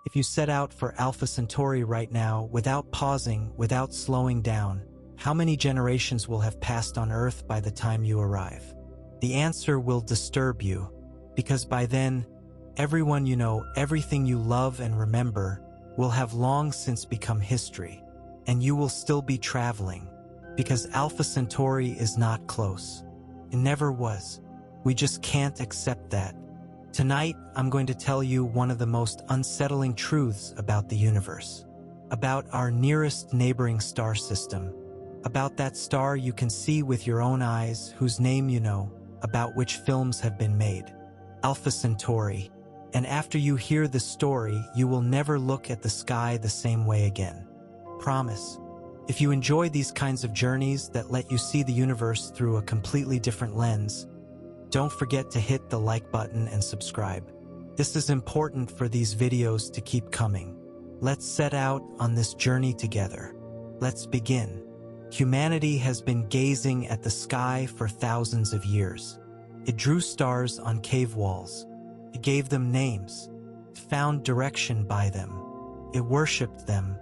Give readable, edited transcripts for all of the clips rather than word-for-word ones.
If you set out for Alpha Centauri right now, without pausing, without slowing down, how many generations will have passed on Earth by the time you arrive? The answer will disturb you, because by then, everyone you know, everything you love and remember, will have long since become history, and you will still be traveling, because Alpha Centauri is not close. It never was. We just can't accept that. Tonight, I'm going to tell you one of the most unsettling truths about the universe, about our nearest neighboring star system, about that star you can see with your own eyes, whose name you know, about which films have been made, Alpha Centauri. And after you hear the story, you will never look at the sky the same way again. Promise. If you enjoy these kinds of journeys that let you see the universe through a completely different lens, don't forget to hit the like button and subscribe. This is important for these videos to keep coming. Let's set out on this journey together. Let's begin. Humanity has been gazing at the sky for thousands of years. It drew stars on cave walls. It gave them names. It found direction by them. It worshipped them.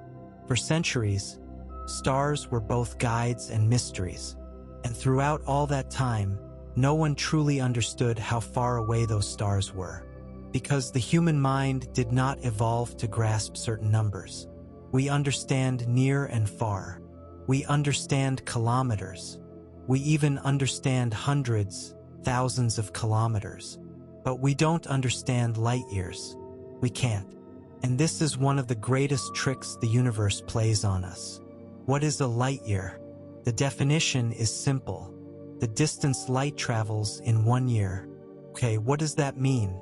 For centuries, stars were both guides and mysteries. And throughout all that time, no one truly understood how far away those stars were. Because the human mind did not evolve to grasp certain numbers. We understand near and far. We understand kilometers. We even understand hundreds, thousands of kilometers. But we don't understand light years. We can't. And this is one of the greatest tricks the universe plays on us. What is a light year? The definition is simple. The distance light travels in 1 year. Okay, what does that mean?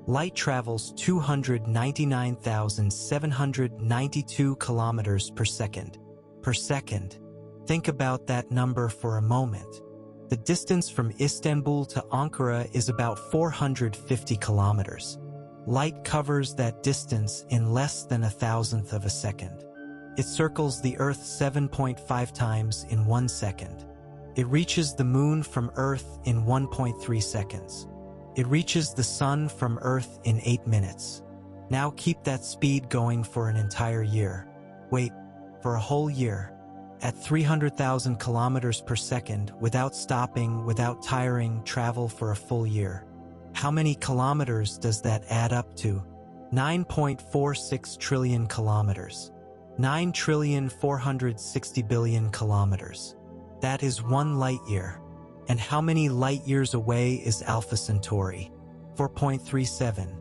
Light travels 299,792 kilometers per second. Per second. Think about that number for a moment. The distance from Istanbul to Ankara is about 450 kilometers. Light covers that distance in less than 1,000th of a second. It circles the Earth 7.5 times in 1 second. It reaches the Moon from Earth in 1.3 seconds. It reaches the Sun from Earth in 8 minutes. Now keep that speed going for an entire year. Wait, for a whole year. At 300,000 kilometers per second, without stopping, without tiring, travel for a full year. How many kilometers does that add up to? 9.46 trillion kilometers. 9,460,000,000,000 kilometers. That is 1 light year. And how many light years away is Alpha Centauri? 4.37.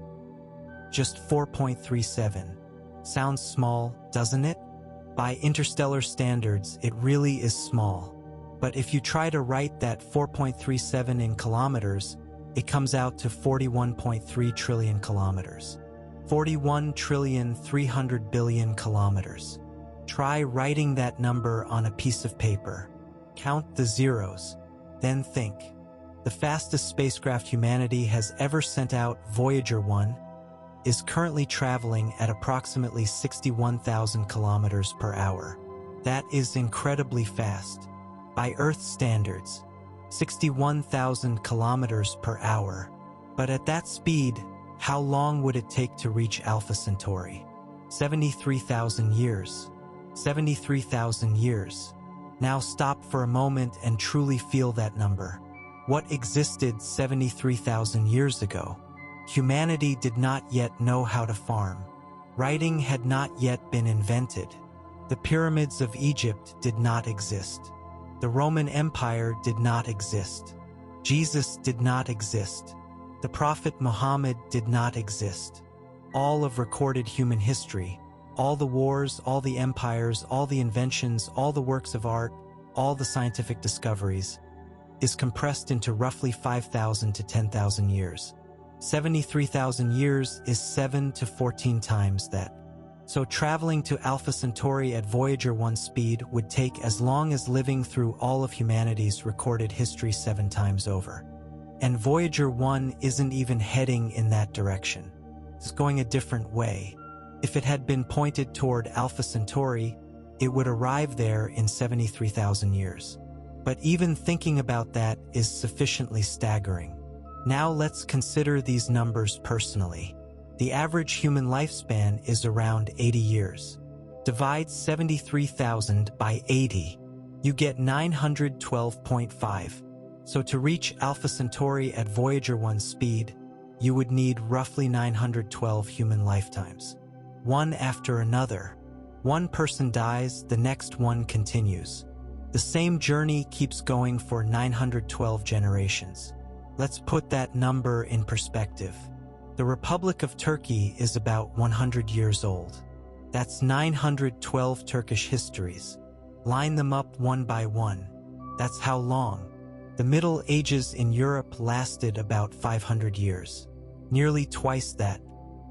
Just 4.37. Sounds small, doesn't it? By interstellar standards, it really is small. But if you try to write that 4.37 in kilometers, it comes out to 41.3 trillion kilometers. 41,300,000,000,000 kilometers. Try writing that number on a piece of paper. Count the zeros. Then think. The fastest spacecraft humanity has ever sent out, Voyager 1, is currently traveling at approximately 61,000 kilometers per hour. That is incredibly fast. By Earth standards, 61,000 kilometers per hour. But at that speed, how long would it take to reach Alpha Centauri? 73,000 years. 73,000 years. Now stop for a moment and truly feel that number. What existed 73,000 years ago? Humanity did not yet know how to farm. Writing had not yet been invented. The pyramids of Egypt did not exist. The Roman Empire did not exist. Jesus did not exist. The Prophet Muhammad did not exist. All of recorded human history, all the wars, all the empires, all the inventions, all the works of art, all the scientific discoveries, is compressed into roughly 5,000 to 10,000 years. 73,000 years is 7 to 14 times that. So traveling to Alpha Centauri at Voyager 1 speed would take as long as living through all of humanity's recorded history 7 times over. And Voyager 1 isn't even heading in that direction. It's going a different way. If it had been pointed toward Alpha Centauri, it would arrive there in 73,000 years. But even thinking about that is sufficiently staggering. Now let's consider these numbers personally. The average human lifespan is around 80 years. Divide 73,000 by 80. You get 912.5. So to reach Alpha Centauri at Voyager 1 speed, you would need roughly 912 human lifetimes. One after another. One person dies, the next one continues. The same journey keeps going for 912 generations. Let's put that number in perspective. The Republic of Turkey is about 100 years old. That's 912 Turkish histories. Line them up one by one. That's how long. The Middle Ages in Europe lasted about 500 years. Nearly twice that.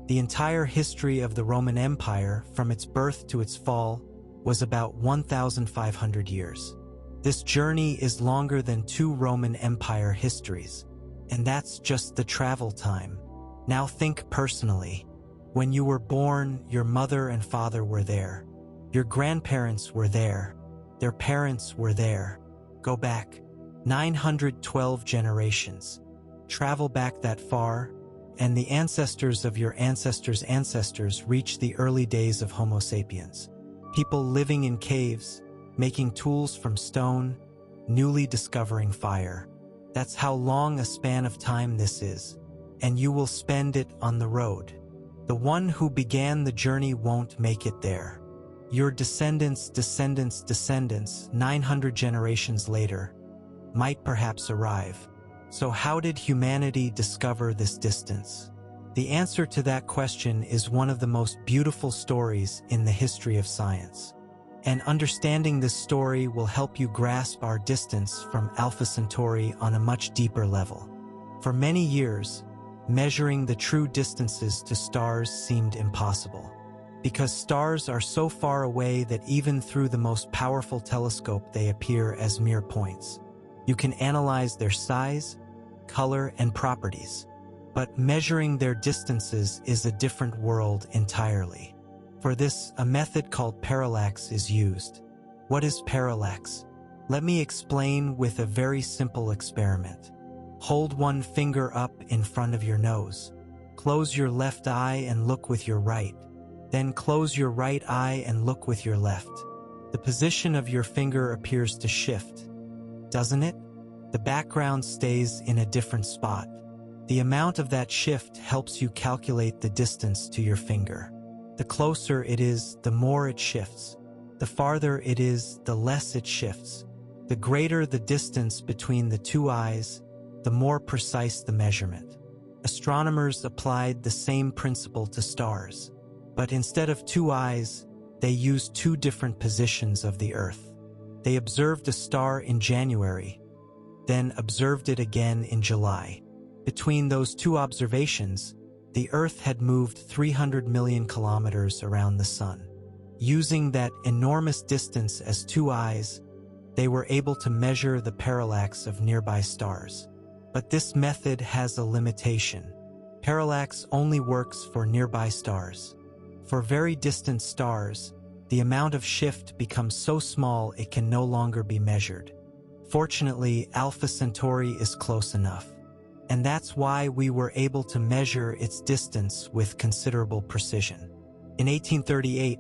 The entire history of the Roman Empire, from its birth to its fall, was about 1,500 years. This journey is longer than 2 Roman Empire histories. And that's just the travel time. Now think personally. When you were born, your mother and father were there. Your grandparents were there. Their parents were there. Go back 912 generations. Travel back that far, and the ancestors of your ancestors' ancestors reach the early days of Homo sapiens. People living in caves, making tools from stone, newly discovering fire. That's how long a span of time this is, and you will spend it on the road. The one who began the journey won't make it there. Your descendants, 900 generations later, might perhaps arrive. So how did humanity discover this distance? The answer to that question is one of the most beautiful stories in the history of science. And understanding this story will help you grasp our distance from Alpha Centauri on a much deeper level. For many years, measuring the true distances to stars seemed impossible. Because stars are so far away that even through the most powerful telescope they appear as mere points. You can analyze their size, color, and properties. But measuring their distances is a different world entirely. For this, a method called parallax is used. What is parallax? Let me explain with a very simple experiment. Hold one finger up in front of your nose. Close your left eye and look with your right. Then close your right eye and look with your left. The position of your finger appears to shift, doesn't it? The background stays in a different spot. The amount of that shift helps you calculate the distance to your finger. The closer it is, the more it shifts. The farther it is, the less it shifts. The greater the distance between the two eyes, the more precise the measurement. Astronomers applied the same principle to stars. But instead of 2 eyes, they used 2 different positions of the Earth. They observed a star in January, then observed it again in July. Between those 2 observations, the Earth had moved 300 million kilometers around the Sun. Using that enormous distance as 2 eyes, they were able to measure the parallax of nearby stars. But this method has a limitation. Parallax only works for nearby stars. For very distant stars, the amount of shift becomes so small it can no longer be measured. Fortunately, Alpha Centauri is close enough. And that's why we were able to measure its distance with considerable precision. In 1838,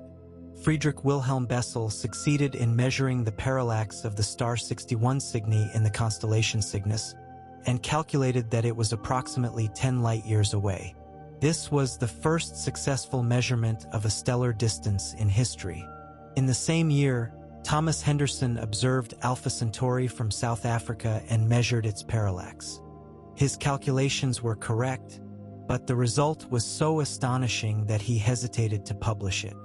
Friedrich Wilhelm Bessel succeeded in measuring the parallax of the star 61 Cygni in the constellation Cygnus, and calculated that it was approximately 10 light-years away. This was the first successful measurement of a stellar distance in history. In the same year, Thomas Henderson observed Alpha Centauri from South Africa and measured its parallax. His calculations were correct, but the result was so astonishing that he hesitated to publish it.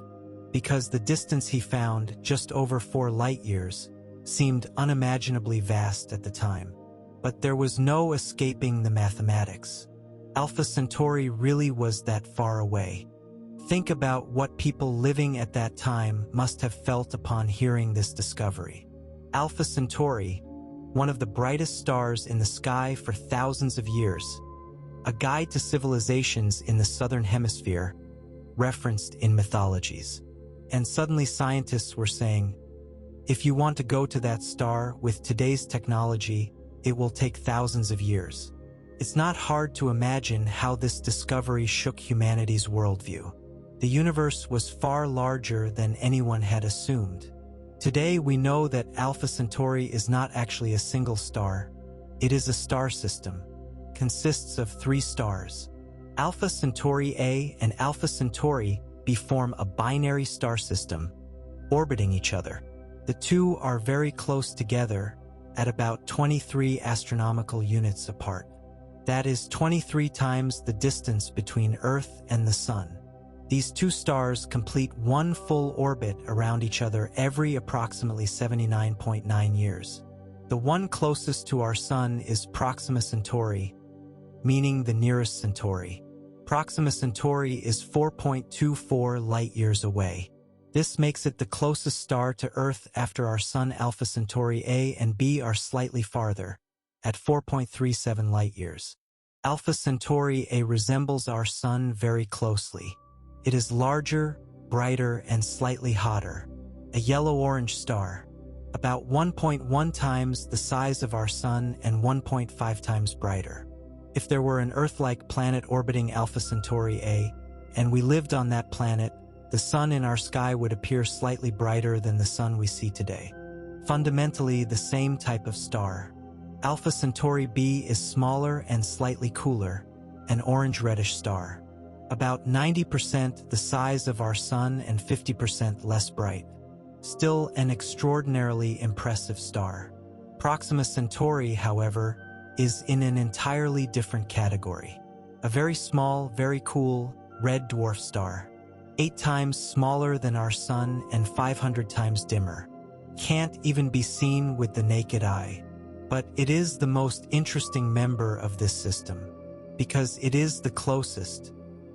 Because the distance he found, just over 4 light-years, seemed unimaginably vast at the time. But there was no escaping the mathematics. Alpha Centauri really was that far away. Think about what people living at that time must have felt upon hearing this discovery. Alpha Centauri, one of the brightest stars in the sky for thousands of years, a guide to civilizations in the southern hemisphere, referenced in mythologies. And suddenly scientists were saying, if you want to go to that star with today's technology, it will take thousands of years. It's not hard to imagine how this discovery shook humanity's worldview. The universe was far larger than anyone had assumed. Today we know that Alpha Centauri is not actually a single star. It is a star system. Consists of 3 stars. Alpha Centauri A and Alpha Centauri B form a binary star system, orbiting each other. The two are very close together at about 23 astronomical units apart. That is 23 times the distance between Earth and the Sun. These 2 stars complete one full orbit around each other every approximately 79.9 years. The one closest to our Sun is Proxima Centauri, meaning the nearest Centauri. Proxima Centauri is 4.24 light-years away. This makes it the closest star to Earth after our Sun. Alpha Centauri A and B are slightly farther, at 4.37 light-years. Alpha Centauri A resembles our Sun very closely. It is larger, brighter, and slightly hotter. A yellow-orange star, about 1.1 times the size of our Sun and 1.5 times brighter. If there were an Earth-like planet orbiting Alpha Centauri A, and we lived on that planet, the Sun in our sky would appear slightly brighter than the Sun we see today. Fundamentally the same type of star. Alpha Centauri B is smaller and slightly cooler, an orange-reddish star. About 90% the size of our Sun and 50% less bright. Still an extraordinarily impressive star. Proxima Centauri, however, is in an entirely different category. A very small, very cool, red dwarf star. 8 times smaller than our Sun and 500 times dimmer. Can't even be seen with the naked eye. But it is the most interesting member of this system, because it is the closest.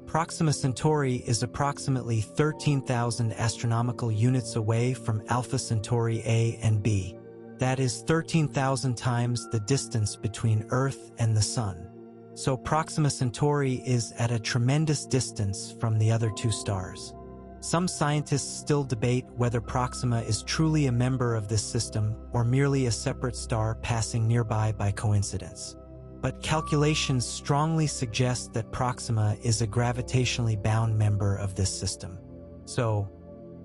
Proxima Centauri is approximately 13,000 astronomical units away from Alpha Centauri A and B. That is 13,000 times the distance between Earth and the Sun. So Proxima Centauri is at a tremendous distance from the other 2 stars. Some scientists still debate whether Proxima is truly a member of this system or merely a separate star passing nearby by coincidence. But calculations strongly suggest that Proxima is a gravitationally bound member of this system. So,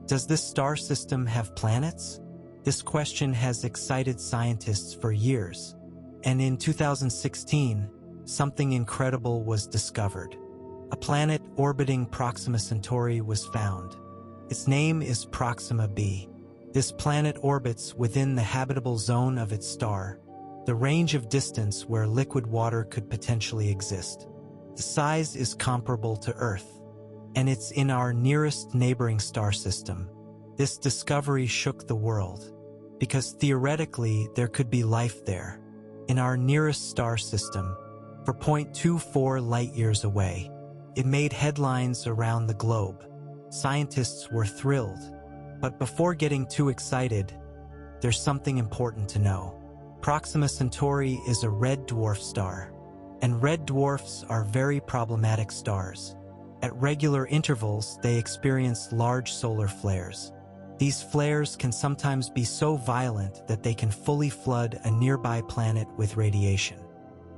does this star system have planets? This question has excited scientists for years, and in 2016, something incredible was discovered. A planet orbiting Proxima Centauri was found. Its name is Proxima B. This planet orbits within the habitable zone of its star, the range of distance where liquid water could potentially exist. The size is comparable to Earth, and it's in our nearest neighboring star system. This discovery shook the world, because theoretically there could be life there, in our nearest star system, for 0.24 light-years away. It made headlines around the globe. Scientists were thrilled. But before getting too excited, there's something important to know. Proxima Centauri is a red dwarf star, and red dwarfs are very problematic stars. At regular intervals, they experience large solar flares. These flares can sometimes be so violent that they can fully flood a nearby planet with radiation.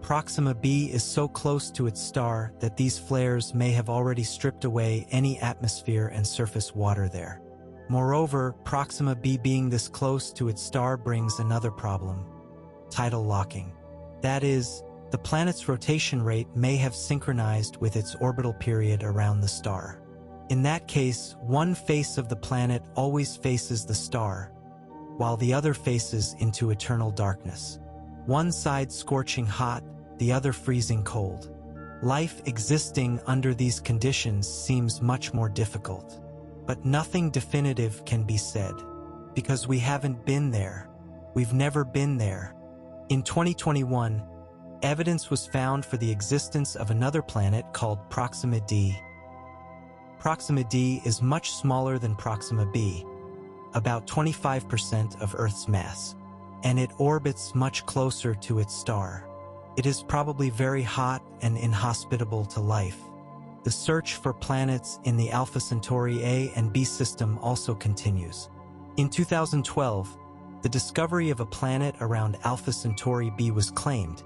Proxima B is so close to its star that these flares may have already stripped away any atmosphere and surface water there. Moreover, Proxima B being this close to its star brings another problem: tidal locking. That is, the planet's rotation rate may have synchronized with its orbital period around the star. In that case, one face of the planet always faces the star, while the other faces into eternal darkness. One side scorching hot, the other freezing cold. Life existing under these conditions seems much more difficult. But nothing definitive can be said, because we haven't been there. We've never been there. In 2021, evidence was found for the existence of another planet called Proxima D. Proxima D is much smaller than Proxima B, about 25% of Earth's mass, and it orbits much closer to its star. It is probably very hot and inhospitable to life. The search for planets in the Alpha Centauri A and B system also continues. In 2012, the discovery of a planet around Alpha Centauri B was claimed,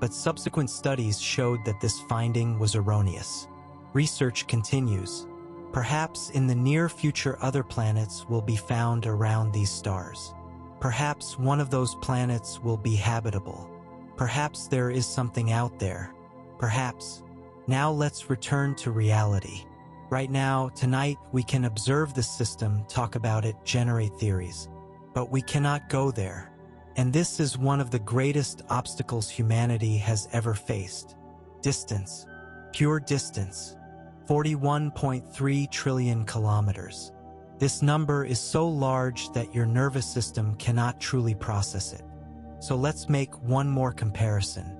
but subsequent studies showed that this finding was erroneous. Research continues. Perhaps in the near future other planets will be found around these stars. Perhaps one of those planets will be habitable. Perhaps there is something out there. Perhaps. Now let's return to reality. Right now, tonight, we can observe the system, talk about it, generate theories. But we cannot go there. And this is one of the greatest obstacles humanity has ever faced. Distance. Pure distance. 41.3 trillion kilometers. This number is so large that your nervous system cannot truly process it. So let's make one more comparison.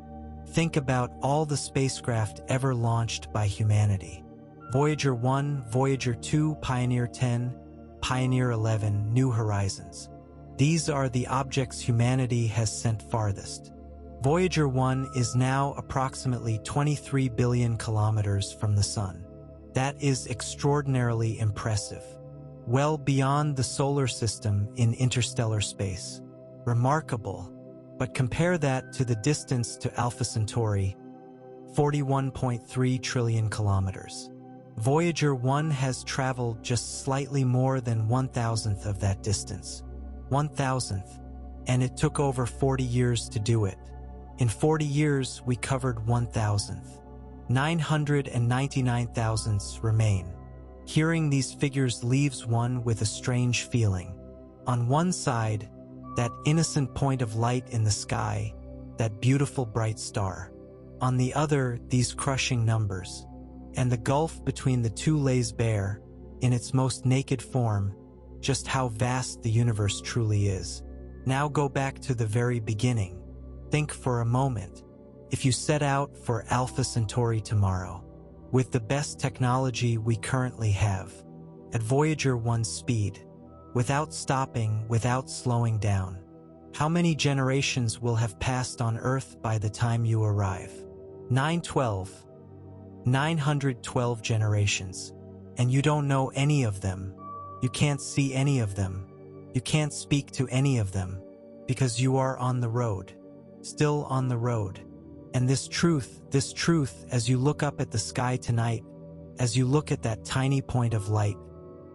Think about all the spacecraft ever launched by humanity. Voyager 1, Voyager 2, Pioneer 10, Pioneer 11, New Horizons. These are the objects humanity has sent farthest. Voyager 1 is now approximately 23 billion kilometers from the Sun. That is extraordinarily impressive. Well beyond the solar system in interstellar space. Remarkable. But compare that to the distance to Alpha Centauri, 41.3 trillion kilometers. Voyager 1 has traveled just slightly more than 1,000th of that distance. 1,000th. And it took over 40 years to do it. In 40 years, we covered 1,000th. 999 thousandths remain. Hearing these figures leaves one with a strange feeling. On one side, that innocent point of light in the sky, that beautiful bright star. On the other, these crushing numbers. And the gulf between the two lays bare, in its most naked form, just how vast the universe truly is. Now go back to the very beginning. Think for a moment. If you set out for Alpha Centauri tomorrow, with the best technology we currently have, at Voyager 1's speed, without stopping, without slowing down, how many generations will have passed on Earth by the time you arrive? 912 generations. And you don't know any of them. You can't see any of them. You can't speak to any of them, because you are on the road, still on the road. And this truth, as you look up at the sky tonight, as you look at that tiny point of light,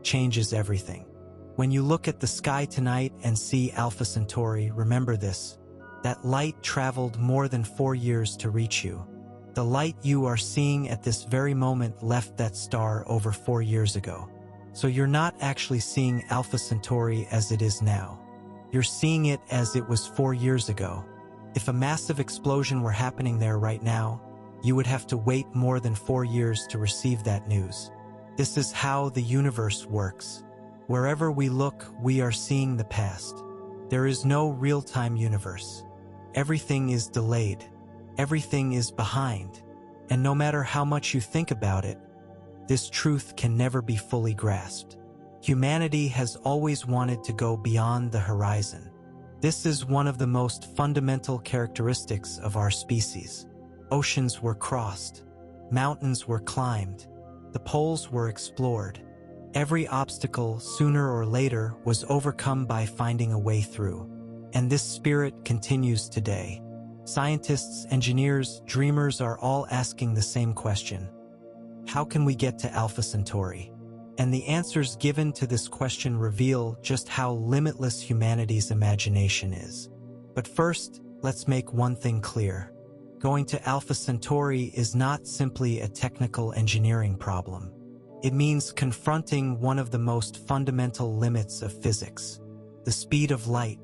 changes everything. When you look at the sky tonight and see Alpha Centauri, remember this. That light traveled more than 4 years to reach you. The light you are seeing at this very moment left that star over 4 years ago. So you're not actually seeing Alpha Centauri as it is now. You're seeing it as it was 4 years ago. If a massive explosion were happening there right now, you would have to wait more than 4 years to receive that news. This is how the universe works. Wherever we look, we are seeing the past. There is no real-time universe. Everything is delayed. Everything is behind. And no matter how much you think about it, this truth can never be fully grasped. Humanity has always wanted to go beyond the horizon. This is one of the most fundamental characteristics of our species. Oceans were crossed. Mountains were climbed. The poles were explored. Every obstacle, sooner or later, was overcome by finding a way through. And this spirit continues today. Scientists, engineers, dreamers are all asking the same question. How can we get to Alpha Centauri? And the answers given to this question reveal just how limitless humanity's imagination is. But first, let's make one thing clear. Going to Alpha Centauri is not simply a technical engineering problem. It means confronting one of the most fundamental limits of physics, the speed of light.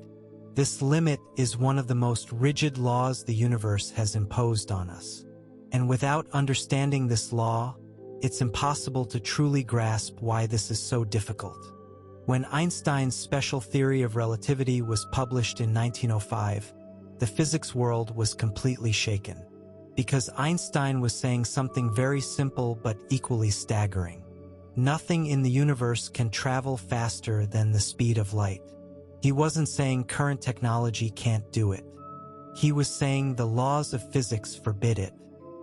This limit is one of the most rigid laws the universe has imposed on us. And without understanding this law, it's impossible to truly grasp why this is so difficult. When Einstein's special theory of relativity was published in 1905, the physics world was completely shaken, because Einstein was saying something very simple but equally staggering. Nothing in the universe can travel faster than the speed of light. He wasn't saying current technology can't do it. He was saying the laws of physics forbid it.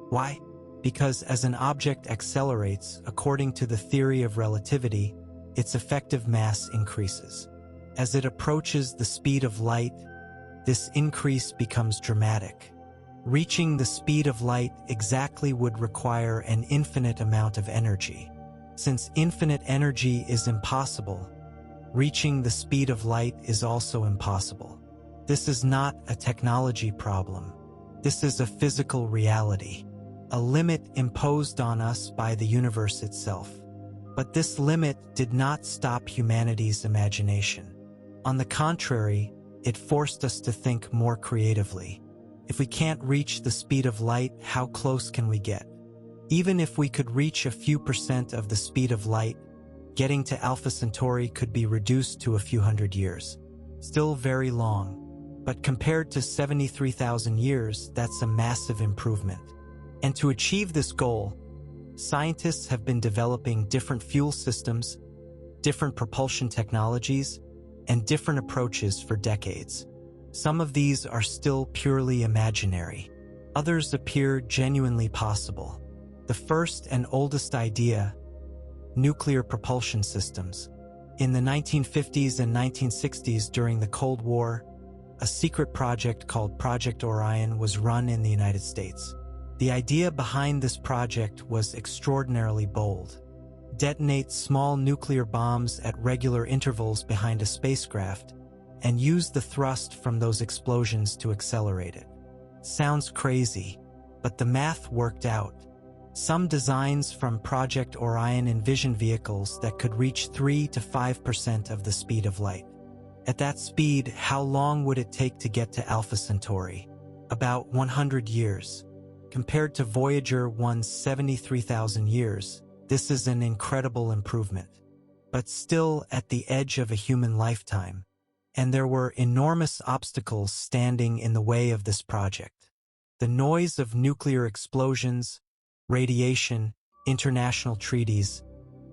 Why? Because as an object accelerates, according to the theory of relativity, its effective mass increases. As it approaches the speed of light, this increase becomes dramatic. Reaching the speed of light exactly would require an infinite amount of energy. Since infinite energy is impossible, reaching the speed of light is also impossible. This is not a technology problem. This is a physical reality, a limit imposed on us by the universe itself. But this limit did not stop humanity's imagination. On the contrary, it forced us to think more creatively. If we can't reach the speed of light, how close can we get? Even if we could reach a few percent of the speed of light, getting to Alpha Centauri could be reduced to a few hundred years. Still very long, but compared to 73,000 years, that's a massive improvement. And to achieve this goal, scientists have been developing different fuel systems, different propulsion technologies, and different approaches for decades. Some of these are still purely imaginary. Others appear genuinely possible. The first and oldest idea, nuclear propulsion systems. In the 1950s and 1960s during the Cold War, a secret project called Project Orion was run in the United States. The idea behind this project was extraordinarily bold. Detonate small nuclear bombs at regular intervals behind a spacecraft and use the thrust from those explosions to accelerate it. Sounds crazy, but the math worked out. Some designs from Project Orion envision vehicles that could reach 3 to 5% of the speed of light. At that speed, how long would it take to get to Alpha Centauri? About 100 years. Compared to Voyager 1's 73,000 years, this is an incredible improvement. But still at the edge of a human lifetime. And there were enormous obstacles standing in the way of this project. The noise of nuclear explosions, radiation, international treaties,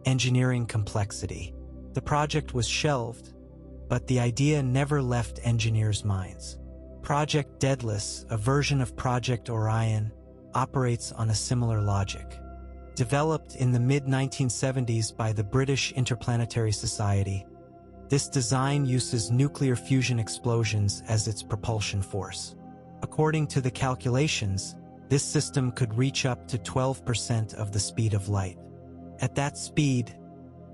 engineering complexity. The project was shelved, but the idea never left engineers' minds. Project Daedalus, a version of Project Orion, operates on a similar logic. Developed in the mid-1970s by the British Interplanetary Society, this design uses nuclear fusion explosions as its propulsion force. According to the calculations, this system could reach up to 12% of the speed of light. At that speed,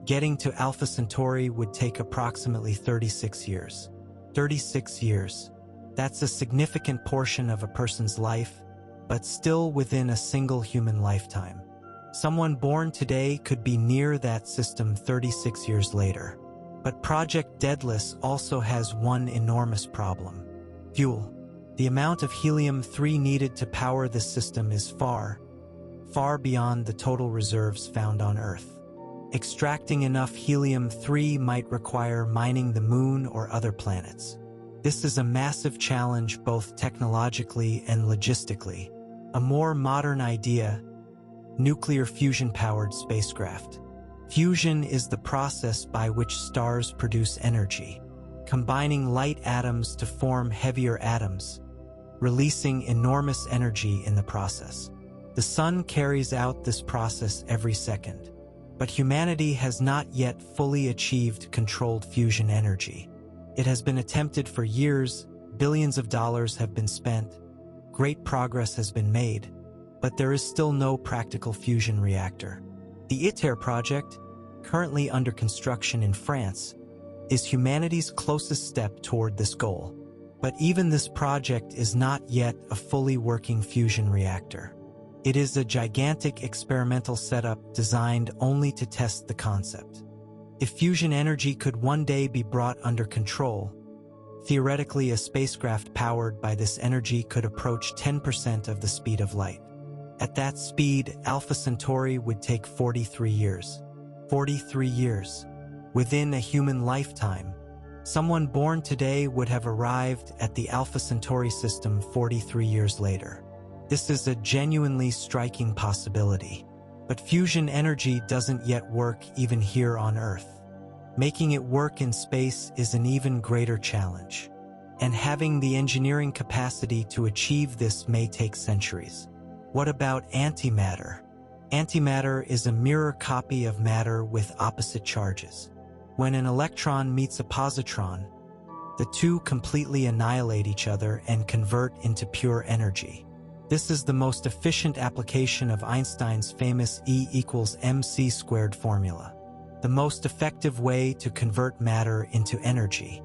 getting to Alpha Centauri would take approximately 36 years. 36 years. That's a significant portion of a person's life, but still within a single human lifetime. Someone born today could be near that system 36 years later. But Project Daedalus also has one enormous problem. Fuel. The amount of helium-3 needed to power this system is far, far beyond the total reserves found on Earth. Extracting enough helium-3 might require mining the moon or other planets. This is a massive challenge both technologically and logistically. A more modern idea, nuclear fusion-powered spacecraft. Fusion is the process by which stars produce energy, combining light atoms to form heavier atoms, releasing enormous energy in the process. The sun carries out this process every second, but humanity has not yet fully achieved controlled fusion energy. It has been attempted for years, billions of dollars have been spent, great progress has been made, but there is still no practical fusion reactor. The ITER project, currently under construction in France, is humanity's closest step toward this goal. But even this project is not yet a fully working fusion reactor. It is a gigantic experimental setup designed only to test the concept. If fusion energy could one day be brought under control, theoretically a spacecraft powered by this energy could approach 10% of the speed of light. At that speed, Alpha Centauri would take 43 years. 43 years. Within a human lifetime, someone born today would have arrived at the Alpha Centauri system 43 years later. This is a genuinely striking possibility. But fusion energy doesn't yet work even here on Earth. Making it work in space is an even greater challenge. And having the engineering capacity to achieve this may take centuries. What about antimatter? Antimatter is a mirror copy of matter with opposite charges. When an electron meets a positron, the two completely annihilate each other and convert into pure energy. This is the most efficient application of Einstein's famous E=mc² formula, the most effective way to convert matter into energy.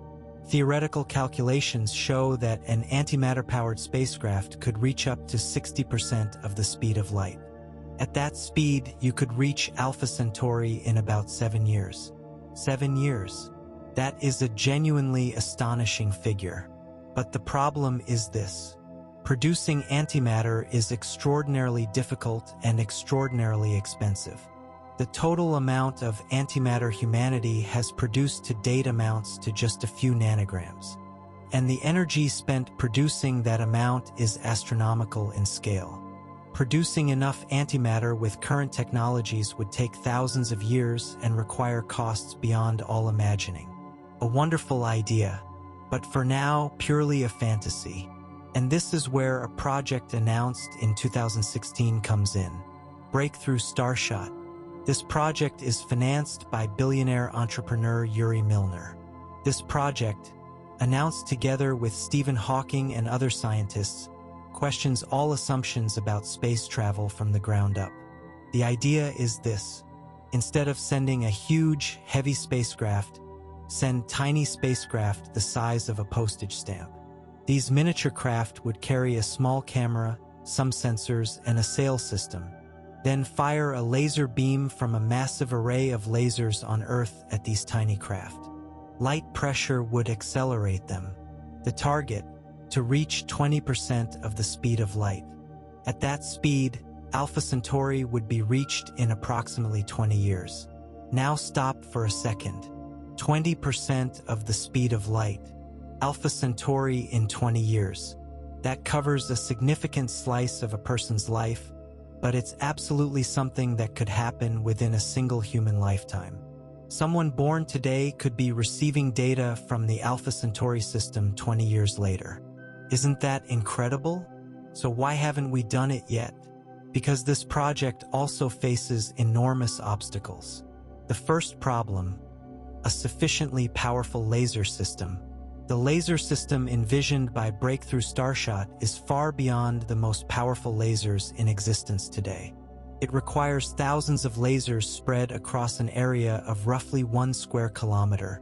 Theoretical calculations show that an antimatter-powered spacecraft could reach up to 60% of the speed of light. At that speed, you could reach Alpha Centauri in about 7 years. 7 years. That is a genuinely astonishing figure. But the problem is this. Producing antimatter is extraordinarily difficult and extraordinarily expensive. The total amount of antimatter humanity has produced to date amounts to just a few nanograms. And the energy spent producing that amount is astronomical in scale. Producing enough antimatter with current technologies would take thousands of years and require costs beyond all imagining. A wonderful idea, but for now, purely a fantasy. And this is where a project announced in 2016 comes in. Breakthrough Starshot. This project is financed by billionaire entrepreneur Yuri Milner. This project, announced together with Stephen Hawking and other scientists, questions all assumptions about space travel from the ground up. The idea is this. Instead of sending a huge, heavy spacecraft, send tiny spacecraft the size of a postage stamp. These miniature craft would carry a small camera, some sensors, and a sail system. Then fire a laser beam from a massive array of lasers on Earth at these tiny craft. Light pressure would accelerate them. The target, to reach 20% of the speed of light. At that speed, Alpha Centauri would be reached in approximately 20 years. Now stop for a second. 20% of the speed of light. Alpha Centauri in 20 years. That covers a significant slice of a person's life, but it's absolutely something that could happen within a single human lifetime. Someone born today could be receiving data from the Alpha Centauri system 20 years later. Isn't that incredible? So why haven't we done it yet? Because this project also faces enormous obstacles. The first problem, a sufficiently powerful laser system. The laser system envisioned by Breakthrough Starshot is far beyond the most powerful lasers in existence today. It requires thousands of lasers spread across an area of roughly 1 square kilometer,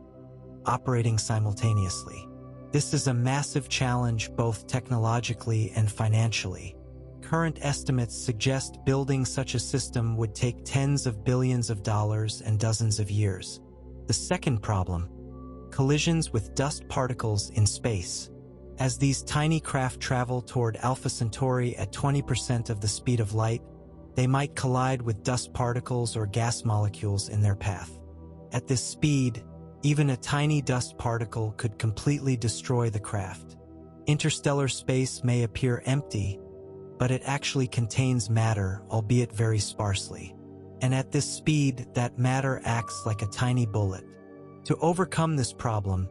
operating simultaneously. This is a massive challenge both technologically and financially. Current estimates suggest building such a system would take tens of billions of dollars and dozens of years. The second problem, collisions with dust particles in space. As these tiny craft travel toward Alpha Centauri at 20% of the speed of light, they might collide with dust particles or gas molecules in their path. At this speed, even a tiny dust particle could completely destroy the craft. Interstellar space may appear empty, but it actually contains matter, albeit very sparsely. And at this speed, that matter acts like a tiny bullet. To overcome this problem,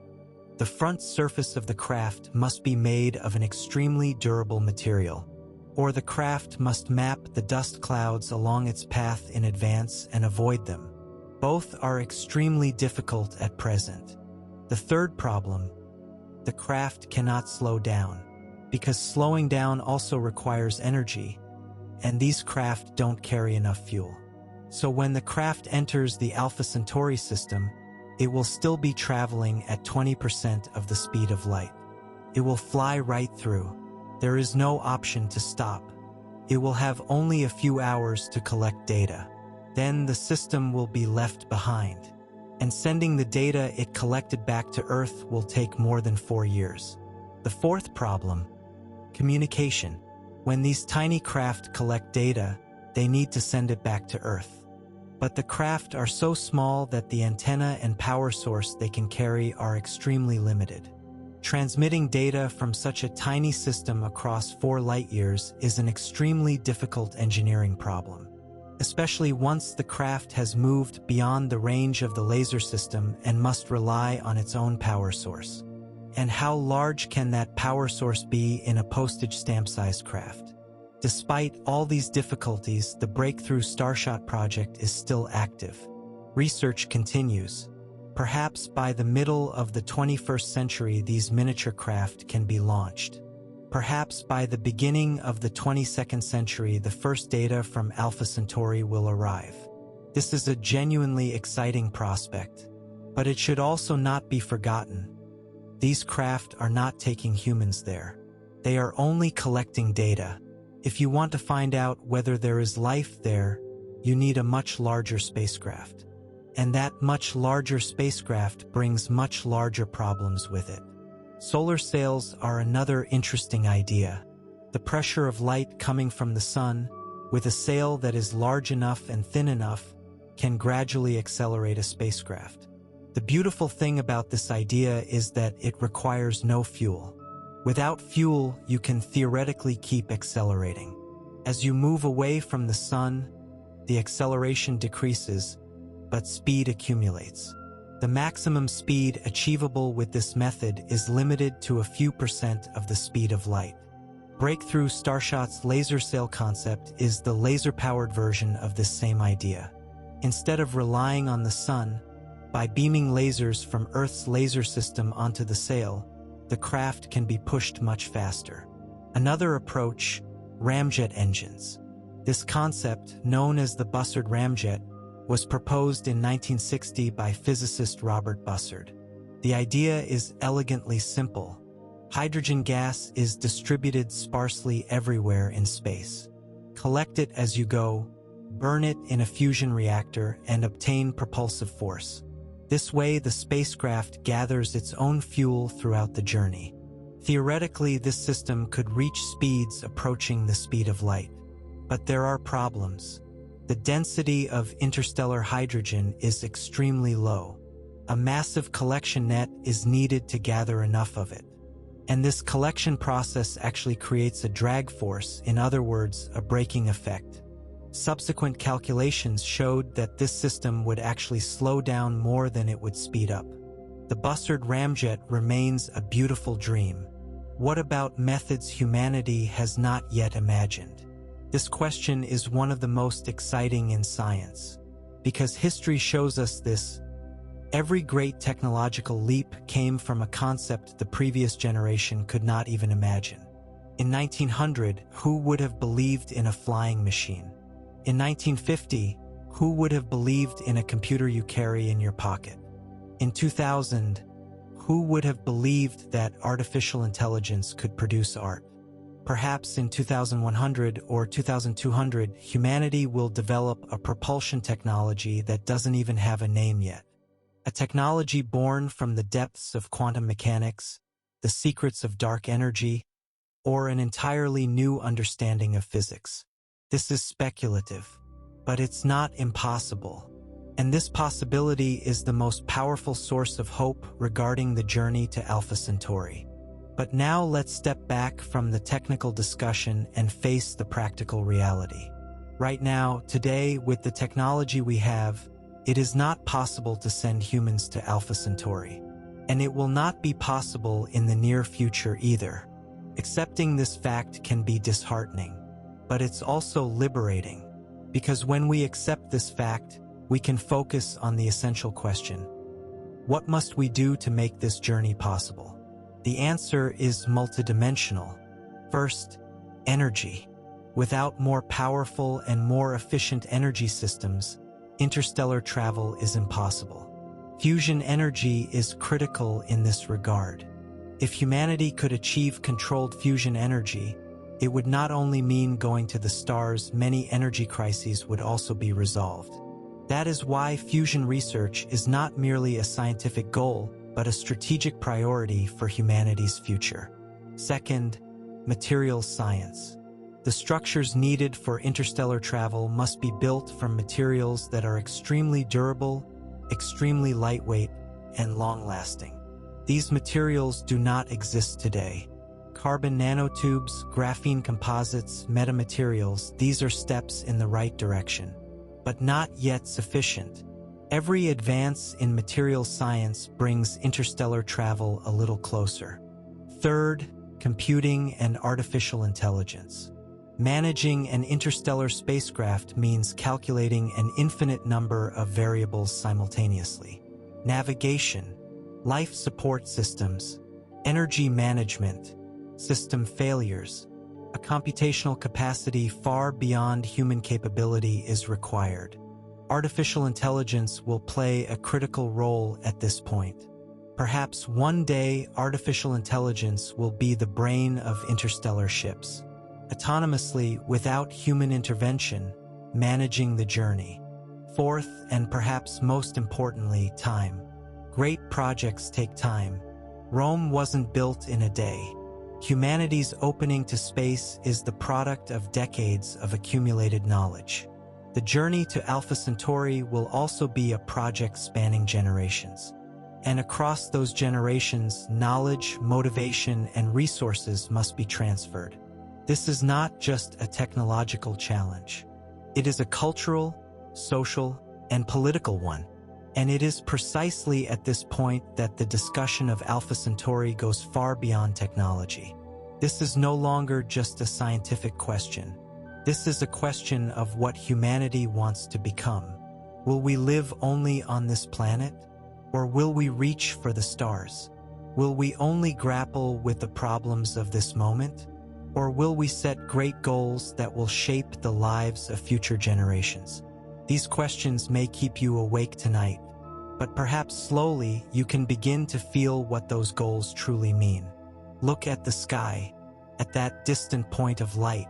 the front surface of the craft must be made of an extremely durable material, or the craft must map the dust clouds along its path in advance and avoid them. Both are extremely difficult at present. The third problem, the craft cannot slow down, because slowing down also requires energy, and these craft don't carry enough fuel. So when the craft enters the Alpha Centauri system, it will still be traveling at 20% of the speed of light. It will fly right through. There is no option to stop. It will have only a few hours to collect data. Then the system will be left behind. And sending the data it collected back to Earth will take more than 4 years. The fourth problem, communication. When these tiny craft collect data, they need to send it back to Earth. But the craft are so small that the antenna and power source they can carry are extremely limited. Transmitting data from such a tiny system across 4 light-years is an extremely difficult engineering problem, especially once the craft has moved beyond the range of the laser system and must rely on its own power source. And how large can that power source be in a postage stamp-sized craft? Despite all these difficulties, the Breakthrough Starshot project is still active. Research continues. Perhaps by the middle of the 21st century, these miniature craft can be launched. Perhaps by the beginning of the 22nd century, the first data from Alpha Centauri will arrive. This is a genuinely exciting prospect, but it should also not be forgotten. These craft are not taking humans there. They are only collecting data. If you want to find out whether there is life there, you need a much larger spacecraft. And that much larger spacecraft brings much larger problems with it. Solar sails are another interesting idea. The pressure of light coming from the sun, with a sail that is large enough and thin enough, can gradually accelerate a spacecraft. The beautiful thing about this idea is that it requires no fuel. Without fuel, you can theoretically keep accelerating. As you move away from the sun, the acceleration decreases, but speed accumulates. The maximum speed achievable with this method is limited to a few % of the speed of light. Breakthrough Starshot's laser sail concept is the laser-powered version of this same idea. Instead of relying on the sun, by beaming lasers from Earth's laser system onto the sail, the craft can be pushed much faster. Another approach, ramjet engines. This concept, known as the Bussard ramjet, was proposed in 1960 by physicist Robert Bussard. The idea is elegantly simple. Hydrogen gas is distributed sparsely everywhere in space. Collect it as you go, burn it in a fusion reactor, and obtain propulsive force. This way, the spacecraft gathers its own fuel throughout the journey. Theoretically, this system could reach speeds approaching the speed of light. But there are problems. The density of interstellar hydrogen is extremely low. A massive collection net is needed to gather enough of it. And this collection process actually creates a drag force, in other words, a braking effect. Subsequent calculations showed that this system would actually slow down more than it would speed up. The Bussard ramjet remains a beautiful dream. What about methods humanity has not yet imagined? This question is one of the most exciting in science, because history shows us this. Every great technological leap came from a concept the previous generation could not even imagine. In 1900, who would have believed in a flying machine? In 1950, who would have believed in a computer you carry in your pocket? In 2000, who would have believed that artificial intelligence could produce art? Perhaps in 2100 or 2200, humanity will develop a propulsion technology that doesn't even have a name yet. A technology born from the depths of quantum mechanics, the secrets of dark energy, or an entirely new understanding of physics. This is speculative, but it's not impossible. And this possibility is the most powerful source of hope regarding the journey to Alpha Centauri. But now let's step back from the technical discussion and face the practical reality. Right now, today, with the technology we have, it is not possible to send humans to Alpha Centauri. And it will not be possible in the near future either. Accepting this fact can be disheartening, but it's also liberating, because when we accept this fact, we can focus on the essential question: what must we do to make this journey possible? The answer is multidimensional. First, energy. Without more powerful and more efficient energy systems, interstellar travel is impossible. Fusion energy is critical in this regard. If humanity could achieve controlled fusion energy, it would not only mean going to the stars, many energy crises would also be resolved. That is why fusion research is not merely a scientific goal, but a strategic priority for humanity's future. Second, materials science. The structures needed for interstellar travel must be built from materials that are extremely durable, extremely lightweight, and long-lasting. These materials do not exist today. Carbon nanotubes, graphene composites, metamaterials, these are steps in the right direction, but not yet sufficient. Every advance in materials science brings interstellar travel a little closer. Third, computing and artificial intelligence. Managing an interstellar spacecraft means calculating an infinite number of variables simultaneously. Navigation, life support systems, energy management, system failures. A computational capacity far beyond human capability is required. Artificial intelligence will play a critical role at this point. Perhaps one day artificial intelligence will be the brain of interstellar ships, autonomously without human intervention, managing the journey. Fourth, and perhaps most importantly, time. Great projects take time. Rome wasn't built in a day. Humanity's opening to space is the product of decades of accumulated knowledge. The journey to Alpha Centauri will also be a project spanning generations. And across those generations, knowledge, motivation, and resources must be transferred. This is not just a technological challenge. It is a cultural, social, and political one. And it is precisely at this point that the discussion of Alpha Centauri goes far beyond technology. This is no longer just a scientific question. This is a question of what humanity wants to become. Will we live only on this planet? Or will we reach for the stars? Will we only grapple with the problems of this moment? Or will we set great goals that will shape the lives of future generations? These questions may keep you awake tonight, but perhaps slowly you can begin to feel what those goals truly mean. Look at the sky, at that distant point of light,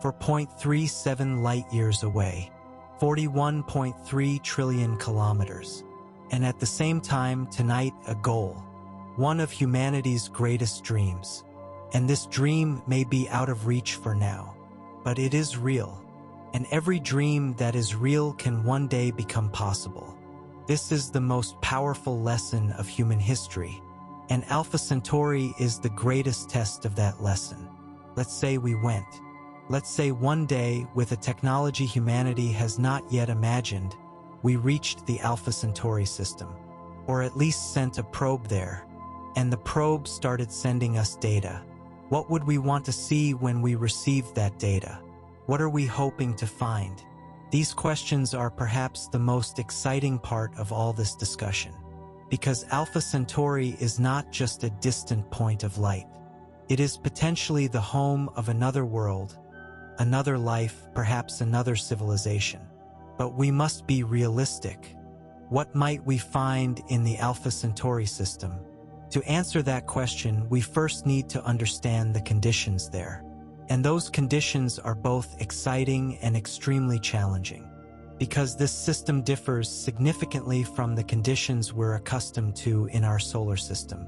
4.37 light-years away, 41.3 trillion kilometers. And at the same time, tonight, a goal, one of humanity's greatest dreams. And this dream may be out of reach for now, but it is real. And every dream that is real can one day become possible. This is the most powerful lesson of human history, and Alpha Centauri is the greatest test of that lesson. Let's say we went. Let's say one day, with a technology humanity has not yet imagined, we reached the Alpha Centauri system, or at least sent a probe there, and the probe started sending us data. What would we want to see when we received that data? What are we hoping to find? These questions are perhaps the most exciting part of all this discussion, because Alpha Centauri is not just a distant point of light. It is potentially the home of another world, another life, perhaps another civilization. But we must be realistic. What might we find in the Alpha Centauri system? To answer that question, we first need to understand the conditions there. And those conditions are both exciting and extremely challenging, because this system differs significantly from the conditions we're accustomed to in our solar system.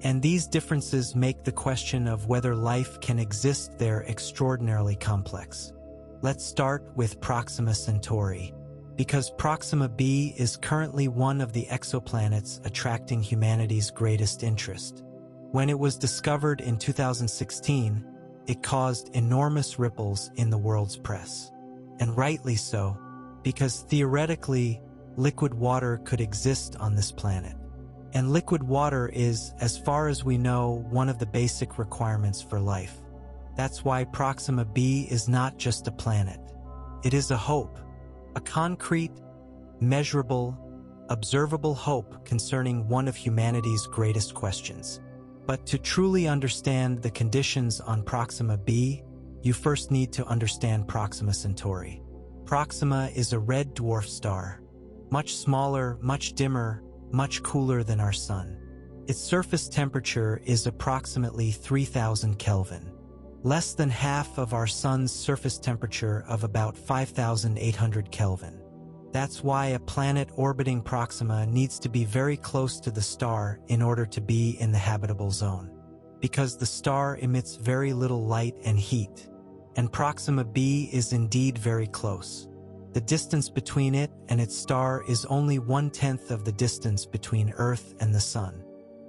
And these differences make the question of whether life can exist there extraordinarily complex. Let's start with Proxima Centauri, because Proxima B is currently one of the exoplanets attracting humanity's greatest interest. When it was discovered in 2016, it caused enormous ripples in the world's press. And rightly so, because theoretically, liquid water could exist on this planet. And liquid water is, as far as we know, one of the basic requirements for life. That's why Proxima B is not just a planet. It is a hope, a concrete, measurable, observable hope concerning one of humanity's greatest questions. But to truly understand the conditions on Proxima B, you first need to understand Proxima Centauri. Proxima is a red dwarf star, much smaller, much dimmer, much cooler than our Sun. Its surface temperature is approximately 3,000 Kelvin, less than half of our Sun's surface temperature of about 5,800 Kelvin. That's why a planet orbiting Proxima needs to be very close to the star in order to be in the habitable zone, because the star emits very little light and heat, and Proxima B is indeed very close. The distance between it and its star is only 1/10 of the distance between Earth and the Sun.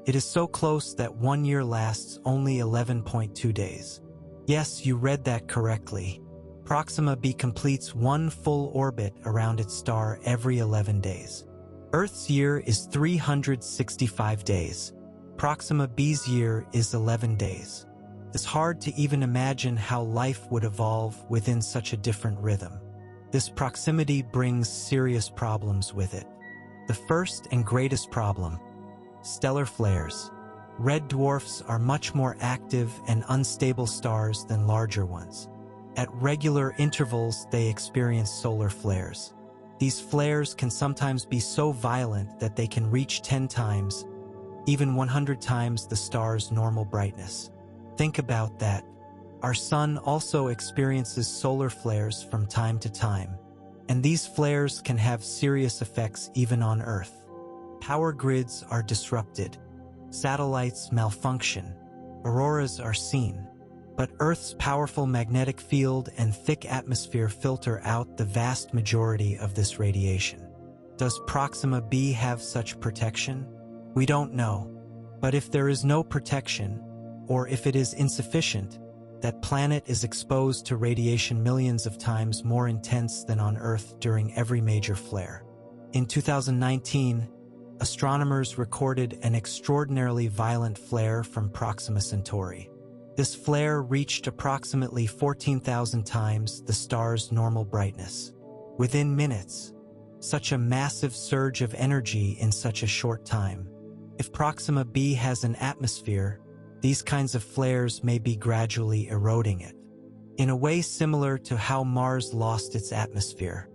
It is so close that 1 year lasts only 11.2 days. Yes, you read that correctly. Proxima B completes one full orbit around its star every 11 days. Earth's year is 365 days. Proxima B's year is 11 days. It's hard to even imagine how life would evolve within such a different rhythm. This proximity brings serious problems with it. The first and greatest problem: stellar flares. Red dwarfs are much more active and unstable stars than larger ones. At regular intervals, they experience solar flares. These flares can sometimes be so violent that they can reach 10 times, even 100 times the star's normal brightness. Think about that. Our sun also experiences solar flares from time to time, and these flares can have serious effects even on Earth. Power grids are disrupted, satellites malfunction, auroras are seen, but Earth's powerful magnetic field and thick atmosphere filter out the vast majority of this radiation. Does Proxima B have such protection? We don't know, but if there is no protection, or if it is insufficient, that planet is exposed to radiation millions of times more intense than on Earth during every major flare. In 2019, astronomers recorded an extraordinarily violent flare from Proxima Centauri. This flare reached approximately 14,000 times the star's normal brightness. Within minutes, such a massive surge of energy in such a short time. If Proxima B has an atmosphere, these kinds of flares may be gradually eroding it, in a way similar to how Mars lost its atmosphere.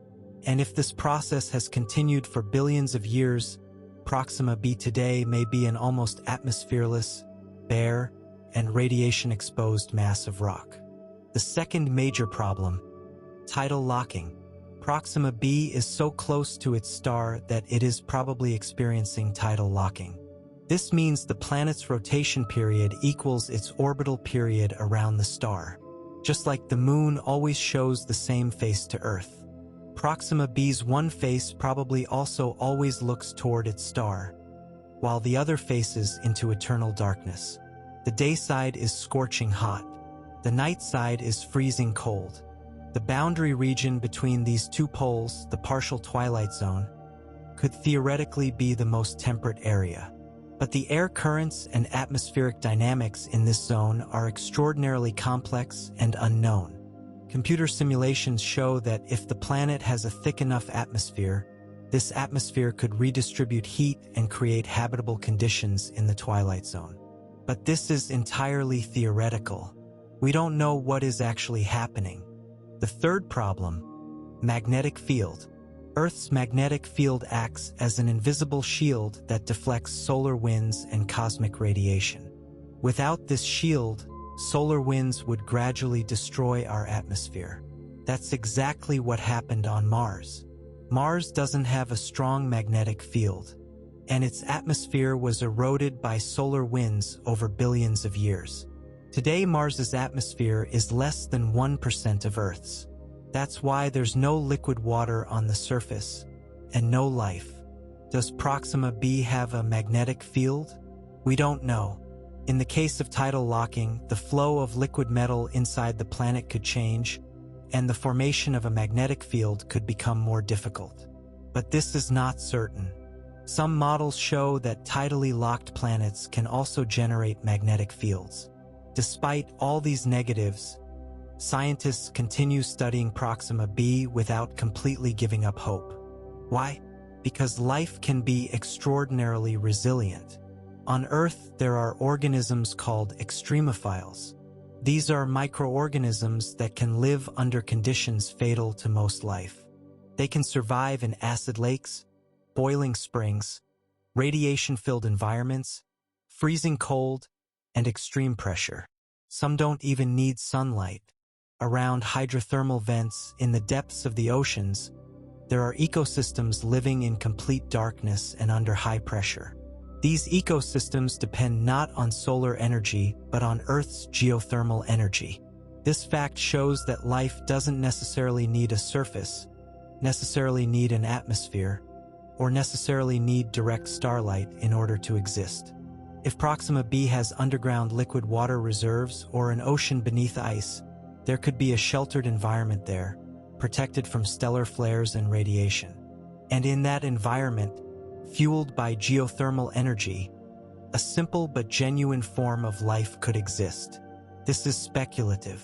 And if this process has continued for billions of years, Proxima B today may be an almost atmosphereless, bare, and radiation-exposed mass of rock. The second major problem, tidal locking. Proxima B is so close to its star that it is probably experiencing tidal locking. This means the planet's rotation period equals its orbital period around the star. Just like the moon always shows the same face to Earth, Proxima B's one face probably also always looks toward its star, while the other faces into eternal darkness. The day side is scorching hot. The night side is freezing cold. The boundary region between these two poles, the partial twilight zone, could theoretically be the most temperate area. But the air currents and atmospheric dynamics in this zone are extraordinarily complex and unknown. Computer simulations show that if the planet has a thick enough atmosphere, this atmosphere could redistribute heat and create habitable conditions in the twilight zone. But this is entirely theoretical. We don't know what is actually happening. The third problem, magnetic field. Earth's magnetic field acts as an invisible shield that deflects solar winds and cosmic radiation. Without this shield, solar winds would gradually destroy our atmosphere. That's exactly what happened on Mars. Mars doesn't have a strong magnetic field, and its atmosphere was eroded by solar winds over billions of years. Today, Mars's atmosphere is less than 1% of Earth's. That's why there's no liquid water on the surface, and no life. Does Proxima B have a magnetic field? We don't know. In the case of tidal locking, the flow of liquid metal inside the planet could change, and the formation of a magnetic field could become more difficult. But this is not certain. Some models show that tidally locked planets can also generate magnetic fields. Despite all these negatives, scientists continue studying Proxima B without completely giving up hope. Why? Because life can be extraordinarily resilient. On Earth, there are organisms called extremophiles. These are microorganisms that can live under conditions fatal to most life. They can survive in acid lakes, boiling springs, radiation-filled environments, freezing cold, and extreme pressure. Some don't even need sunlight. Around hydrothermal vents in the depths of the oceans, there are ecosystems living in complete darkness and under high pressure. These ecosystems depend not on solar energy, but on Earth's geothermal energy. This fact shows that life doesn't necessarily need a surface, necessarily need an atmosphere, or necessarily need direct starlight in order to exist. If Proxima B has underground liquid water reserves or an ocean beneath ice, there could be a sheltered environment there, protected from stellar flares and radiation. And in that environment, fueled by geothermal energy, a simple but genuine form of life could exist. This is speculative,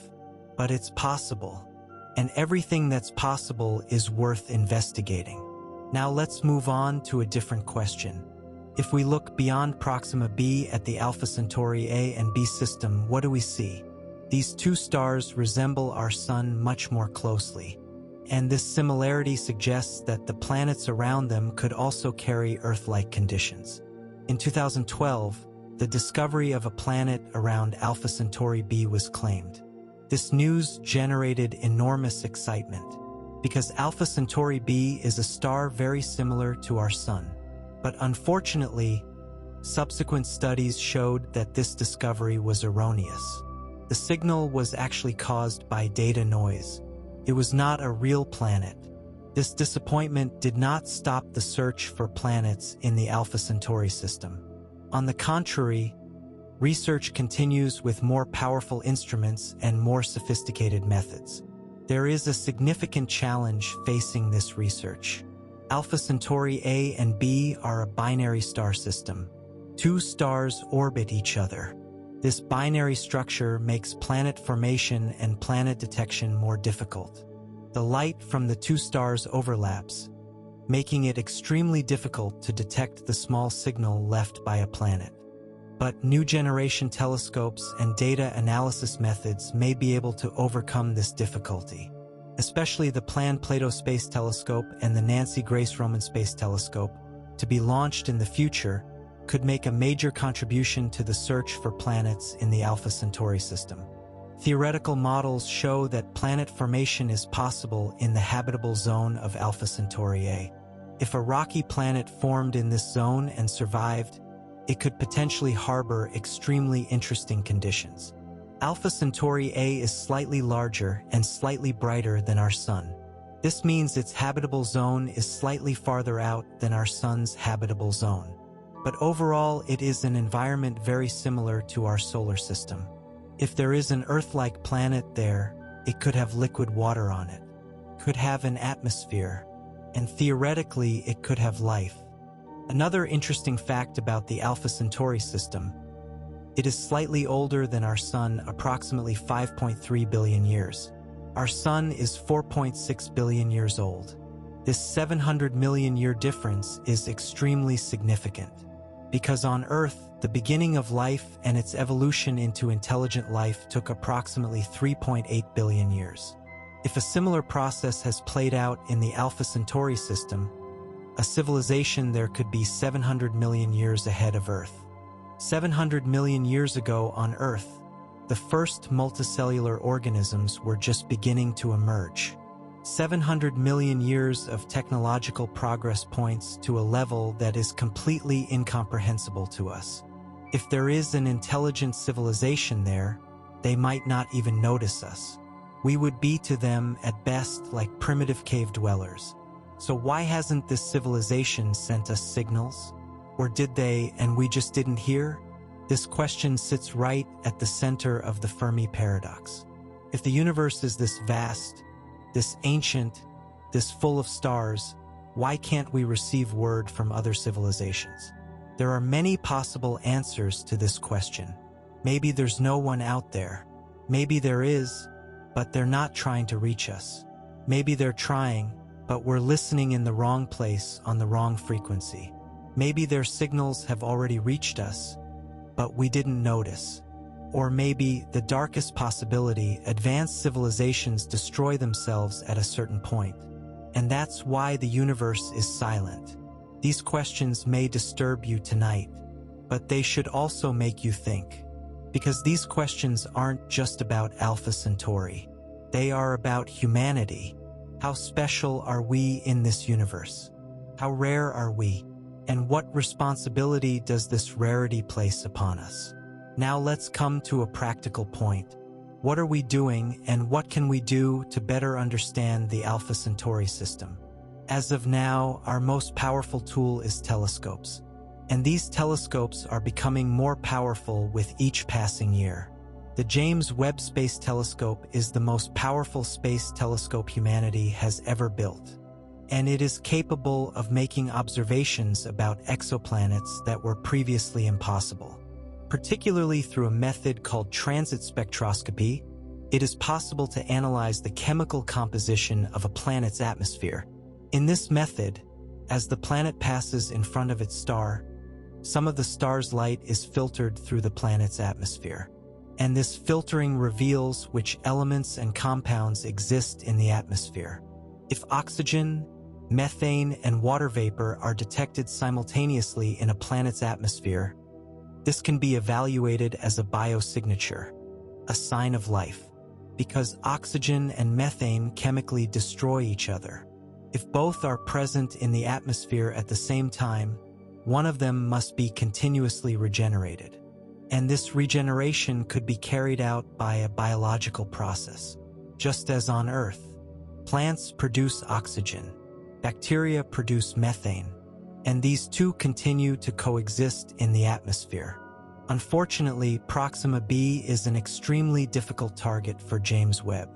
but it's possible, and everything that's possible is worth investigating. Now let's move on to a different question. If we look beyond Proxima B at the Alpha Centauri A and B system, what do we see? These two stars resemble our Sun much more closely, and this similarity suggests that the planets around them could also carry Earth-like conditions. In 2012, the discovery of a planet around Alpha Centauri B was claimed. This news generated enormous excitement, because Alpha Centauri B is a star very similar to our Sun. But unfortunately, subsequent studies showed that this discovery was erroneous. The signal was actually caused by data noise. It was not a real planet. This disappointment did not stop the search for planets in the Alpha Centauri system. On the contrary, research continues with more powerful instruments and more sophisticated methods. There is a significant challenge facing this research. Alpha Centauri A and B are a binary star system. Two stars orbit each other. This binary structure makes planet formation and planet detection more difficult. The light from the two stars overlaps, making it extremely difficult to detect the small signal left by a planet. But new generation telescopes and data analysis methods may be able to overcome this difficulty. Especially the planned Plato Space Telescope and the Nancy Grace Roman Space Telescope, to be launched in the future, could make a major contribution to the search for planets in the Alpha Centauri system. Theoretical models show that planet formation is possible in the habitable zone of Alpha Centauri A. If a rocky planet formed in this zone and survived, it could potentially harbor extremely interesting conditions. Alpha Centauri A is slightly larger and slightly brighter than our Sun. This means its habitable zone is slightly farther out than our Sun's habitable zone. But overall, it is an environment very similar to our solar system. If there is an Earth-like planet there, it could have liquid water on it, could have an atmosphere, and theoretically it could have life. Another interesting fact about the Alpha Centauri system: it is slightly older than our Sun, approximately 5.3 billion years. Our Sun is 4.6 billion years old. This 700 million year difference is extremely significant, because on Earth, the beginning of life and its evolution into intelligent life took approximately 3.8 billion years. If a similar process has played out in the Alpha Centauri system, a civilization there could be 700 million years ahead of Earth. 700 million years ago on Earth, the first multicellular organisms were just beginning to emerge. 700 million years of technological progress points to a level that is completely incomprehensible to us. If there is an intelligent civilization there, they might not even notice us. We would be to them at best like primitive cave dwellers. So why hasn't this civilization sent us signals? Or did they and we just didn't hear? This question sits right at the center of the Fermi paradox. If the universe is this vast, this ancient, this full of stars, why can't we receive word from other civilizations? There are many possible answers to this question. Maybe there's no one out there. Maybe there is, but they're not trying to reach us. Maybe they're trying, but we're listening in the wrong place on the wrong frequency. Maybe their signals have already reached us, but we didn't notice. Or maybe, the darkest possibility, advanced civilizations destroy themselves at a certain point. And that's why the universe is silent. These questions may disturb you tonight, but they should also make you think. Because these questions aren't just about Alpha Centauri. They are about humanity. How special are we in this universe? How rare are we? And what responsibility does this rarity place upon us? Now let's come to a practical point. What are we doing and what can we do to better understand the Alpha Centauri system? As of now, our most powerful tool is telescopes. And these telescopes are becoming more powerful with each passing year. The James Webb Space Telescope is the most powerful space telescope humanity has ever built. And it is capable of making observations about exoplanets that were previously impossible. Particularly through a method called transit spectroscopy, it is possible to analyze the chemical composition of a planet's atmosphere. In this method, as the planet passes in front of its star, Some of the star's light is filtered through the planet's atmosphere. And this filtering reveals which elements and compounds exist in the atmosphere. If oxygen, methane, and water vapor are detected simultaneously in a planet's atmosphere, this can be evaluated as a biosignature, a sign of life, because oxygen and methane chemically destroy each other. If both are present in the atmosphere at the same time, one of them must be continuously regenerated. And this regeneration could be carried out by a biological process. Just as on Earth, plants produce oxygen, bacteria produce methane, and these two continue to coexist in the atmosphere. Unfortunately, Proxima B is an extremely difficult target for James Webb,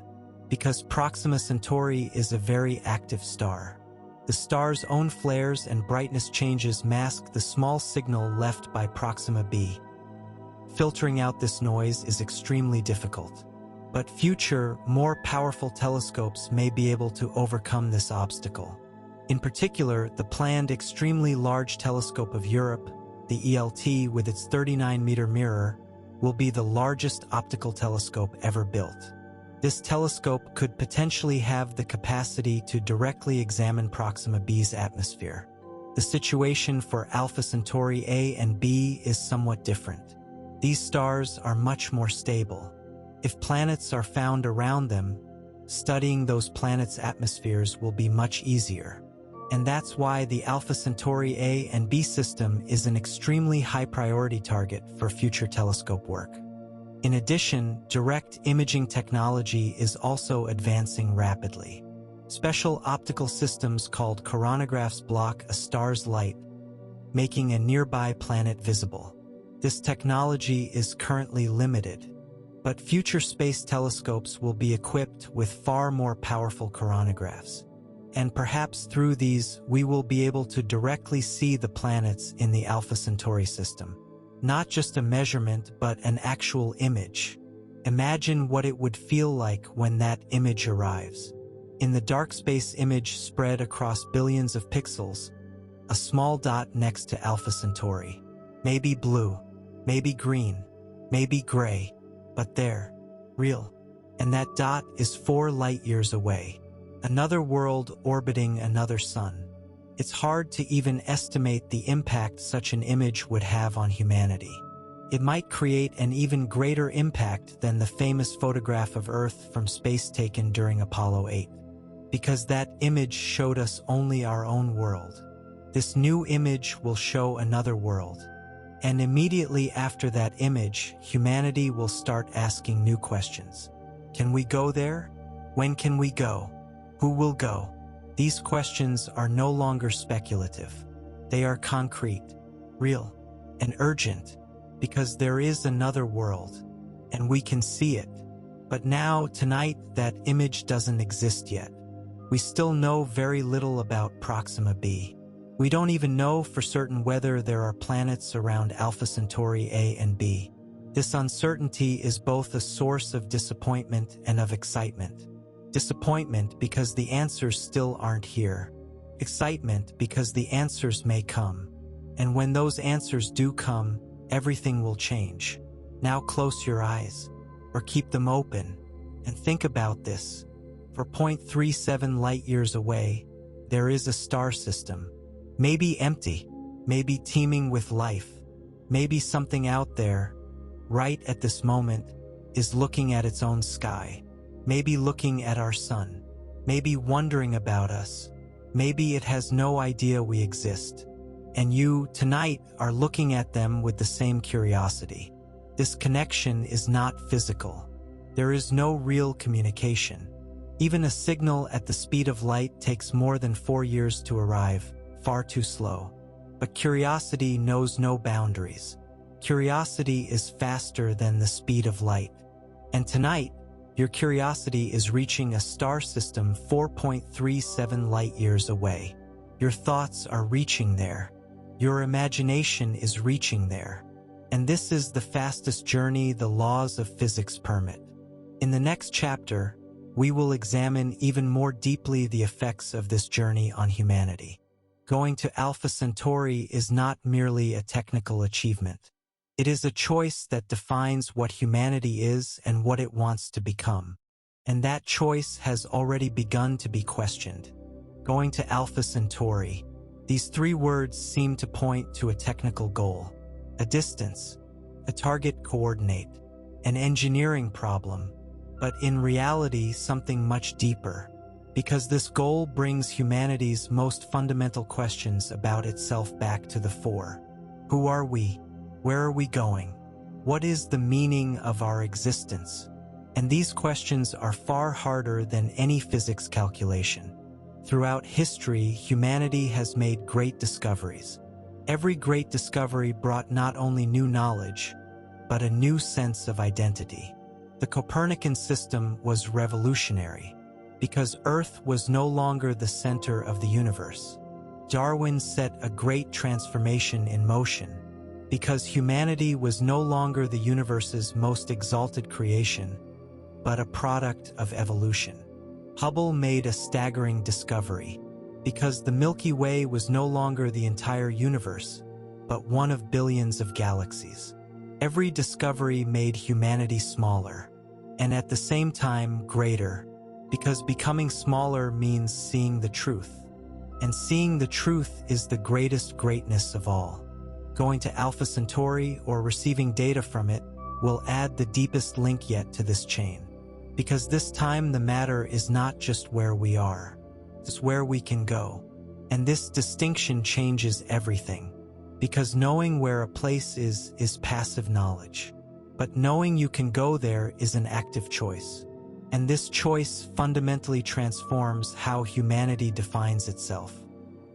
because Proxima Centauri is a very active star. The star's own flares and brightness changes mask the small signal left by Proxima B. Filtering out this noise is extremely difficult, but future, more powerful telescopes may be able to overcome this obstacle. In particular, the planned extremely large telescope of Europe, the ELT with its 39-meter mirror, will be the largest optical telescope ever built. This telescope could potentially have the capacity to directly examine Proxima B's atmosphere. The situation for Alpha Centauri A and B is somewhat different. These stars are much more stable. If planets are found around them, studying those planets' atmospheres will be much easier. And that's why the Alpha Centauri A and B system is an extremely high-priority target for future telescope work. In addition, direct imaging technology is also advancing rapidly. Special optical systems called coronagraphs block a star's light, making a nearby planet visible. This technology is currently limited, but future space telescopes will be equipped with far more powerful coronagraphs. And perhaps through these, we will be able to directly see the planets in the Alpha Centauri system. Not just a measurement, but an actual image. Imagine what it would feel like when that image arrives. In the dark space image spread across billions of pixels, a small dot next to Alpha Centauri. Maybe blue, maybe green, maybe gray, but there, real. And that dot is 4 light-years away. Another world orbiting another sun. It's hard to even estimate the impact such an image would have on humanity. It might create an even greater impact than the famous photograph of Earth from space taken during Apollo 8. Because that image showed us only our own world. This new image will show another world. And immediately after that image, humanity will start asking new questions. Can we go there? When can we go? Who will go? These questions are no longer speculative. They are concrete, real, and urgent, because there is another world, and we can see it. But now, tonight, that image doesn't exist yet. We still know very little about Proxima B. We don't even know for certain whether there are planets around Alpha Centauri A and B. This uncertainty is both a source of disappointment and of excitement. Disappointment because the answers still aren't here. Excitement because the answers may come. And when those answers do come, everything will change. Now close your eyes, or keep them open, and think about this. For 0.37 light-years away, there is a star system. Maybe empty, maybe teeming with life. Maybe something out there, right at this moment, is looking at its own sky. Maybe looking at our sun. Maybe wondering about us. Maybe it has no idea we exist. And you, tonight, are looking at them with the same curiosity. This connection is not physical. There is no real communication. Even a signal at the speed of light takes more than 4 years to arrive, far too slow. But curiosity knows no boundaries. Curiosity is faster than the speed of light. And tonight, your curiosity is reaching a star system 4.37 light-years away. Your thoughts are reaching there. Your imagination is reaching there. And this is the fastest journey the laws of physics permit. In the next chapter, we will examine even more deeply the effects of this journey on humanity. Going to Alpha Centauri is not merely a technical achievement. It is a choice that defines what humanity is and what it wants to become. And that choice has already begun to be questioned. Going to Alpha Centauri. These three words seem to point to a technical goal, a distance, a target coordinate, an engineering problem, but in reality something much deeper, because this goal brings humanity's most fundamental questions about itself back to the fore. Who are we? Where are we going? What is the meaning of our existence? And these questions are far harder than any physics calculation. Throughout history, humanity has made great discoveries. Every great discovery brought not only new knowledge, but a new sense of identity. The Copernican system was revolutionary, because Earth was no longer the center of the universe. Darwin set a great transformation in motion, because humanity was no longer the universe's most exalted creation, but a product of evolution. Hubble made a staggering discovery, because the Milky Way was no longer the entire universe, but one of billions of galaxies. Every discovery made humanity smaller, and at the same time greater, because becoming smaller means seeing the truth. And seeing the truth is the greatest greatness of all. Going to Alpha Centauri or receiving data from it will add the deepest link yet to this chain. Because this time the matter is not just where we are, it's where we can go. And this distinction changes everything. Because knowing where a place is passive knowledge. But knowing you can go there is an active choice. And this choice fundamentally transforms how humanity defines itself.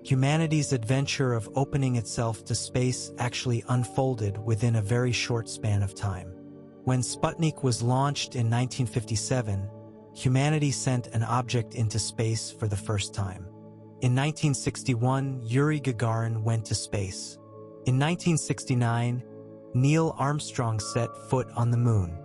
Humanity's adventure of opening itself to space actually unfolded within a very short span of time. When Sputnik was launched in 1957, humanity sent an object into space for the first time. In 1961, Yuri Gagarin went to space. In 1969, Neil Armstrong set foot on the moon.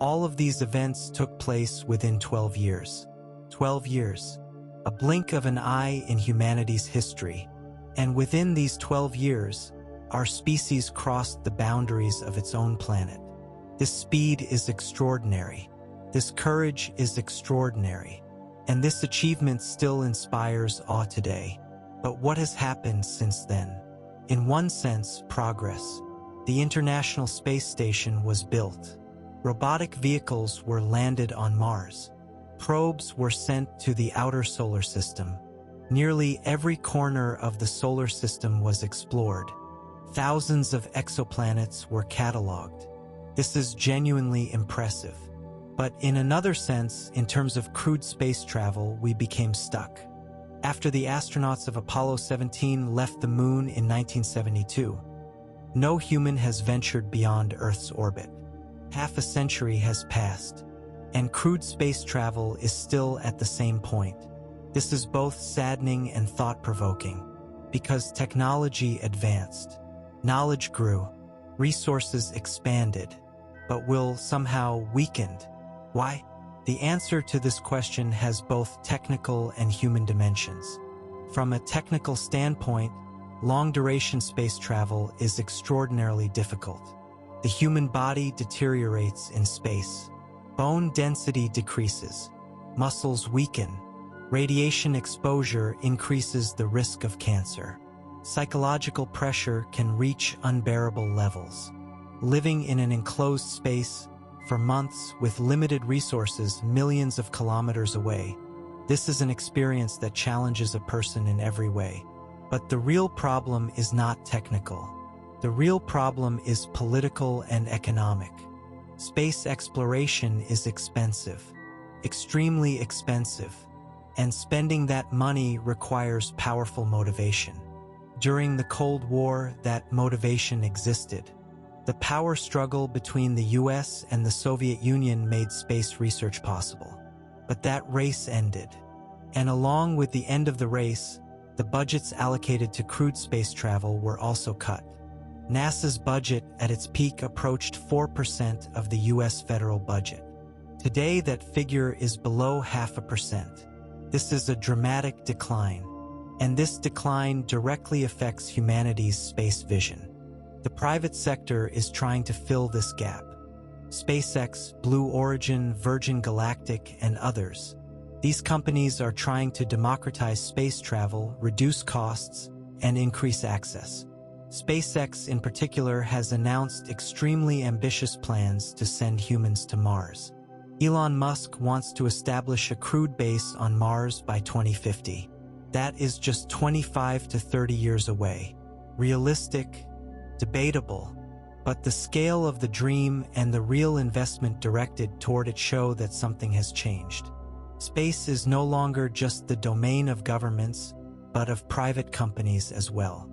All of these events took place within 12 years. 12 years. A blink of an eye in humanity's history. And within these 12 years, our species crossed the boundaries of its own planet. This speed is extraordinary. This courage is extraordinary. And this achievement still inspires awe today. But what has happened since then? In one sense, progress. The International Space Station was built. Robotic vehicles were landed on Mars. Probes were sent to the outer solar system. Nearly every corner of the solar system was explored. Thousands of exoplanets were cataloged. This is genuinely impressive. But in another sense, in terms of crude space travel, we became stuck. After the astronauts of Apollo 17 left the moon in 1972, no human has ventured beyond Earth's orbit. Half a century has passed, and crude space travel is still at the same point. This is both saddening and thought-provoking, because technology advanced, knowledge grew, resources expanded, but will somehow weakened. Why? The answer to this question has both technical and human dimensions. From a technical standpoint, long-duration space travel is extraordinarily difficult. The human body deteriorates in space. Bone density decreases. Muscles weaken. Radiation exposure increases the risk of cancer. Psychological pressure can reach unbearable levels. Living in an enclosed space for months with limited resources millions of kilometers away, this is an experience that challenges a person in every way. But the real problem is not technical. The real problem is political and economic. Space exploration is expensive, extremely expensive, and spending that money requires powerful motivation. During the Cold War, that motivation existed. The power struggle between the US and the Soviet Union made space research possible. But that race ended. And along with the end of the race, the budgets allocated to crewed space travel were also cut. NASA's budget at its peak approached 4% of the US federal budget. Today, that figure is below 0.5%. This is a dramatic decline. And this decline directly affects humanity's space vision. The private sector is trying to fill this gap. SpaceX, Blue Origin, Virgin Galactic, and others. These companies are trying to democratize space travel, reduce costs, and increase access. SpaceX in particular has announced extremely ambitious plans to send humans to Mars. Elon Musk wants to establish a crewed base on Mars by 2050. That is just 25 to 30 years away. Realistic? Debatable. But the scale of the dream and the real investment directed toward it show that something has changed. Space is no longer just the domain of governments, but of private companies as well.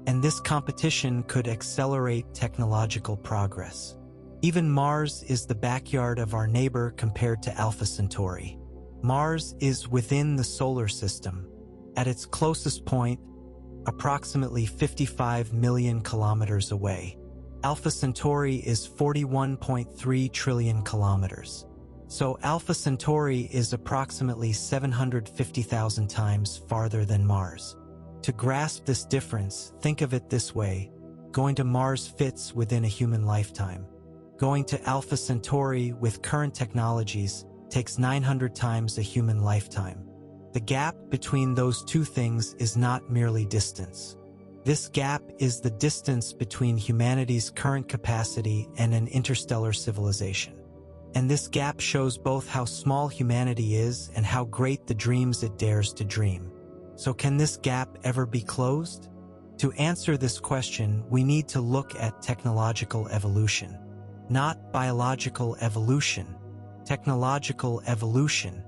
And this competition could accelerate technological progress. Even Mars is the backyard of our neighbor compared to Alpha Centauri. Mars is within the solar system. At its closest point, approximately 55 million kilometers away. Alpha Centauri is 41.3 trillion kilometers. So Alpha Centauri is approximately 750,000 times farther than Mars. To grasp this difference, think of it this way. Going to Mars fits within a human lifetime. Going to Alpha Centauri with current technologies takes 900 times a human lifetime. The gap between those two things is not merely distance. This gap is the distance between humanity's current capacity and an interstellar civilization. And this gap shows both how small humanity is and how great the dreams it dares to dream. So can this gap ever be closed? To answer this question, we need to look at technological evolution. Not biological evolution, technological evolution.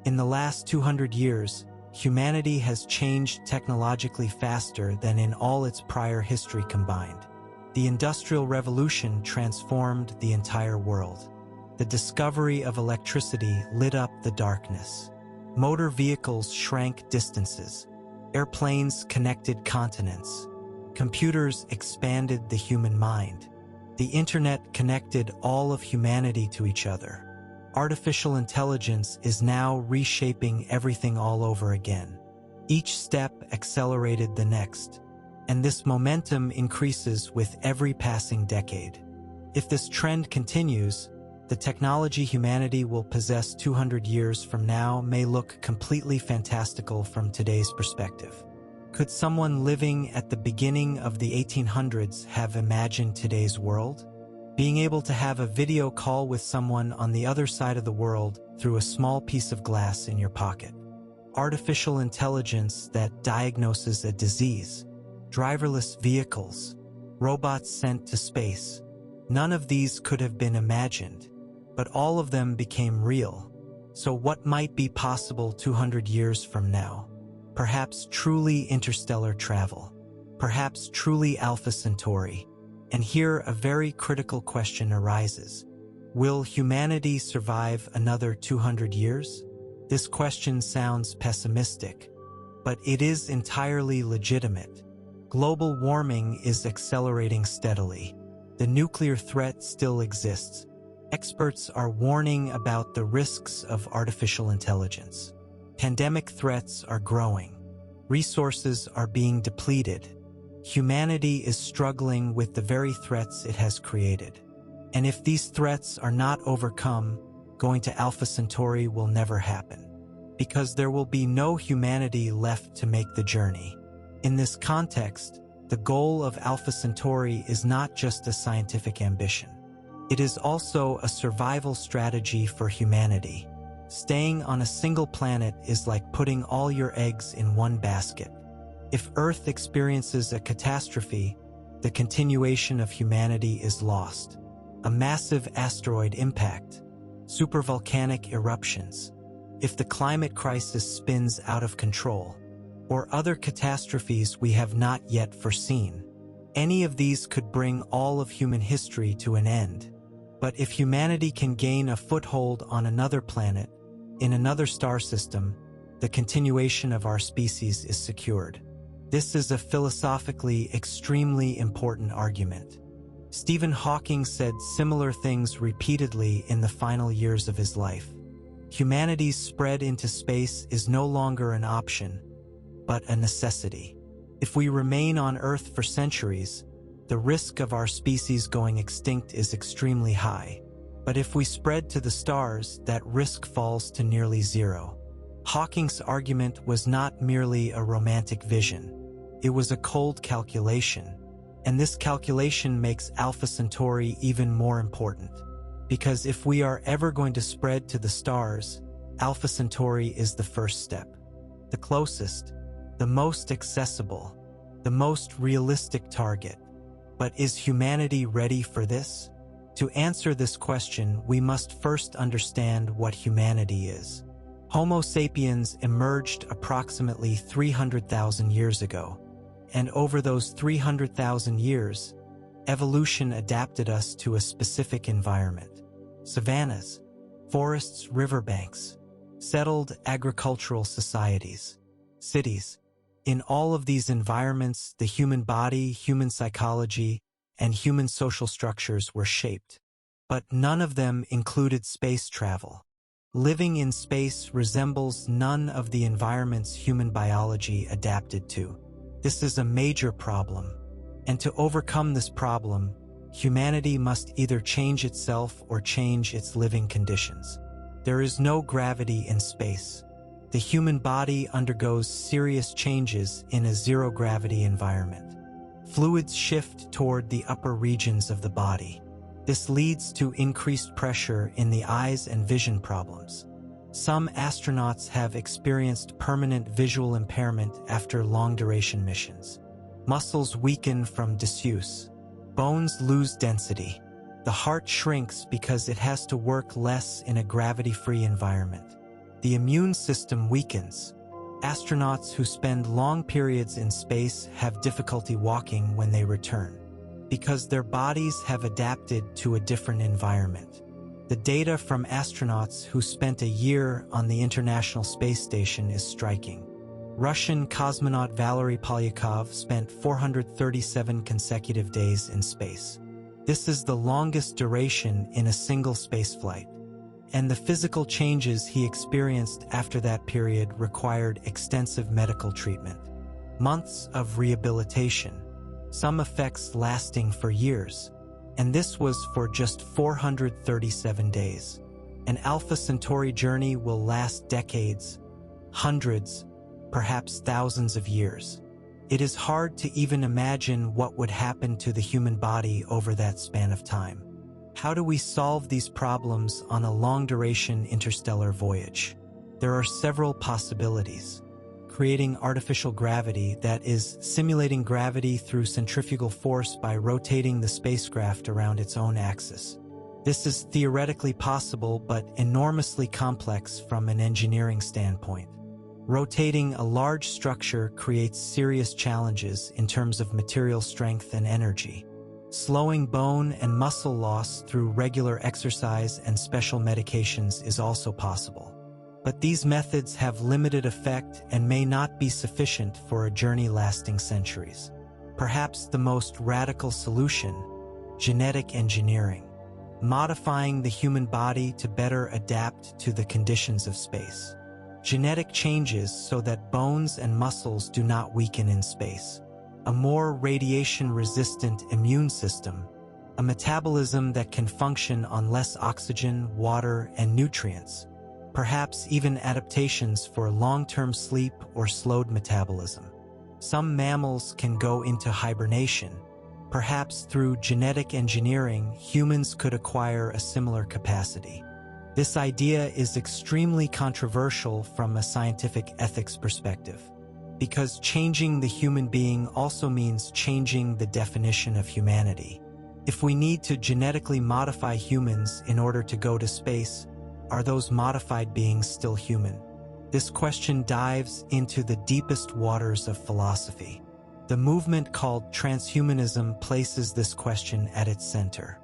In the last 200 years, humanity has changed technologically faster than in all its prior history combined. The Industrial Revolution transformed the entire world. The discovery of electricity lit up the darkness. Motor vehicles shrank distances. Airplanes connected continents. Computers expanded the human mind. The internet connected all of humanity to each other. Artificial intelligence is now reshaping everything all over again. Each step accelerated the next, and this momentum increases with every passing decade. If this trend continues, the technology humanity will possess 200 years from now may look completely fantastical from today's perspective. Could someone living at the beginning of the 1800s have imagined today's world? Being able to have a video call with someone on the other side of the world through a small piece of glass in your pocket. Artificial intelligence that diagnoses a disease. Driverless vehicles. Robots sent to space. None of these could have been imagined, but all of them became real. So what might be possible 200 years from now? Perhaps truly interstellar travel. Perhaps truly Alpha Centauri. And here a very critical question arises. Will humanity survive another 200 years? This question sounds pessimistic, but it is entirely legitimate. Global warming is accelerating steadily. The nuclear threat still exists. Experts are warning about the risks of artificial intelligence. Pandemic threats are growing. Resources are being depleted. Humanity is struggling with the very threats it has created. And if these threats are not overcome, going to Alpha Centauri will never happen, because there will be no humanity left to make the journey. In this context, the goal of Alpha Centauri is not just a scientific ambition. It is also a survival strategy for humanity. Staying on a single planet is like putting all your eggs in one basket. If Earth experiences a catastrophe, the continuation of humanity is lost. A massive asteroid impact, supervolcanic eruptions, if the climate crisis spins out of control, or other catastrophes we have not yet foreseen. Any of these could bring all of human history to an end. But if humanity can gain a foothold on another planet, in another star system, the continuation of our species is secured. This is a philosophically extremely important argument. Stephen Hawking said similar things repeatedly in the final years of his life. Humanity's spread into space is no longer an option. but a necessity. If we remain on Earth for centuries, the risk of our species going extinct is extremely high. But if we spread to the stars, that risk falls to nearly zero. Hawking's argument was not merely a romantic vision. It was a cold calculation. And this calculation makes Alpha Centauri even more important. Because if we are ever going to spread to the stars, Alpha Centauri is the first step. The closest, the most accessible, the most realistic target. But is humanity ready for this? To answer this question, we must first understand what humanity is. Homo sapiens emerged approximately 300,000 years ago, and over those 300,000 years, evolution adapted us to a specific environment. Savannas, forests, riverbanks, settled agricultural societies, cities. In all of these environments, the human body, human psychology, and human social structures were shaped. But none of them included space travel. Living in space resembles none of the environments human biology adapted to. This is a major problem, and to overcome this problem, humanity must either change itself or change its living conditions. There is no gravity in space. The human body undergoes serious changes in a zero-gravity environment. Fluids shift toward the upper regions of the body. This leads to increased pressure in the eyes and vision problems. Some astronauts have experienced permanent visual impairment after long-duration missions. Muscles weaken from disuse. Bones lose density. The heart shrinks because it has to work less in a gravity-free environment. The immune system weakens. Astronauts who spend long periods in space have difficulty walking when they return, because their bodies have adapted to a different environment. The data from astronauts who spent a year on the International Space Station is striking. Russian cosmonaut Valery Polyakov spent 437 consecutive days in space. This is the longest duration in a single spaceflight. And the physical changes he experienced after that period required extensive medical treatment. Months of rehabilitation, some effects lasting for years. And this was for just 437 days. An Alpha Centauri journey will last decades, hundreds, perhaps thousands of years. It is hard to even imagine what would happen to the human body over that span of time. How do we solve these problems on a long-duration interstellar voyage? There are several possibilities. Creating artificial gravity, that is, simulating gravity through centrifugal force by rotating the spacecraft around its own axis. This is theoretically possible but enormously complex from an engineering standpoint. Rotating a large structure creates serious challenges in terms of material strength and energy. Slowing bone and muscle loss through regular exercise and special medications is also possible. But these methods have limited effect and may not be sufficient for a journey lasting centuries. Perhaps the most radical solution: genetic engineering. Modifying the human body to better adapt to the conditions of space. Genetic changes so that bones and muscles do not weaken in space. A more radiation-resistant immune system. A metabolism that can function on less oxygen, water, and nutrients. Perhaps even adaptations for long-term sleep or slowed metabolism. Some mammals can go into hibernation. Perhaps through genetic engineering, humans could acquire a similar capacity. This idea is extremely controversial from a scientific ethics perspective, because changing the human being also means changing the definition of humanity. If we need to genetically modify humans in order to go to space, are those modified beings still human? This question dives into the deepest waters of philosophy. The movement called transhumanism places this question at its center.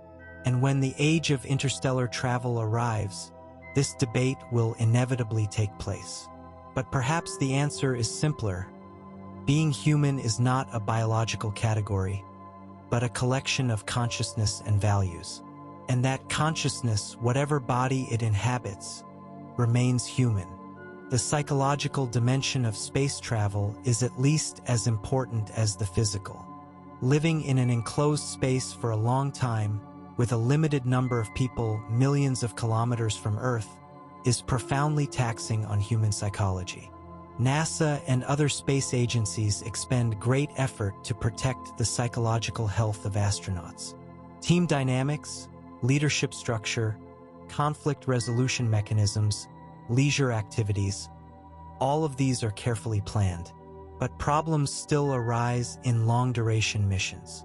And when the age of interstellar travel arrives, this debate will inevitably take place. But perhaps the answer is simpler. Being human is not a biological category, but a collection of consciousness and values. And that consciousness, whatever body it inhabits, remains human. The psychological dimension of space travel is at least as important as the physical. Living in an enclosed space for a long time, with a limited number of people millions of kilometers from Earth, is profoundly taxing on human psychology. NASA and other space agencies expend great effort to protect the psychological health of astronauts. Team dynamics, leadership structure, conflict resolution mechanisms, leisure activities, all of these are carefully planned. But problems still arise in long-duration missions.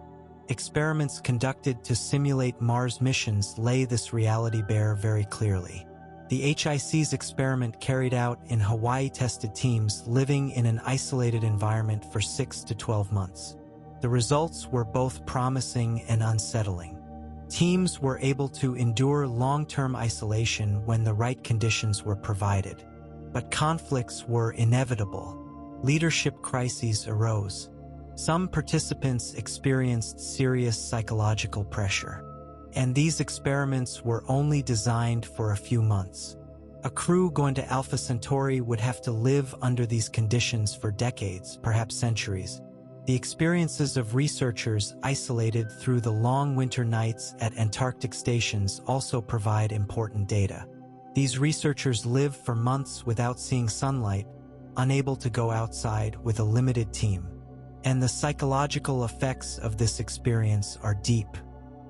Experiments conducted to simulate Mars missions lay this reality bare very clearly. The HIC's experiment carried out in Hawaii tested teams living in an isolated environment for 6 to 12 months. The results were both promising and unsettling. Teams were able to endure long-term isolation when the right conditions were provided. But conflicts were inevitable. Leadership crises arose. Some participants experienced serious psychological pressure. And these experiments were only designed for a few months. A crew going to Alpha Centauri would have to live under these conditions for decades, perhaps centuries. The experiences of researchers isolated through the long winter nights at Antarctic stations also provide important data. These researchers live for months without seeing sunlight, unable to go outside with a limited team. And the psychological effects of this experience are deep.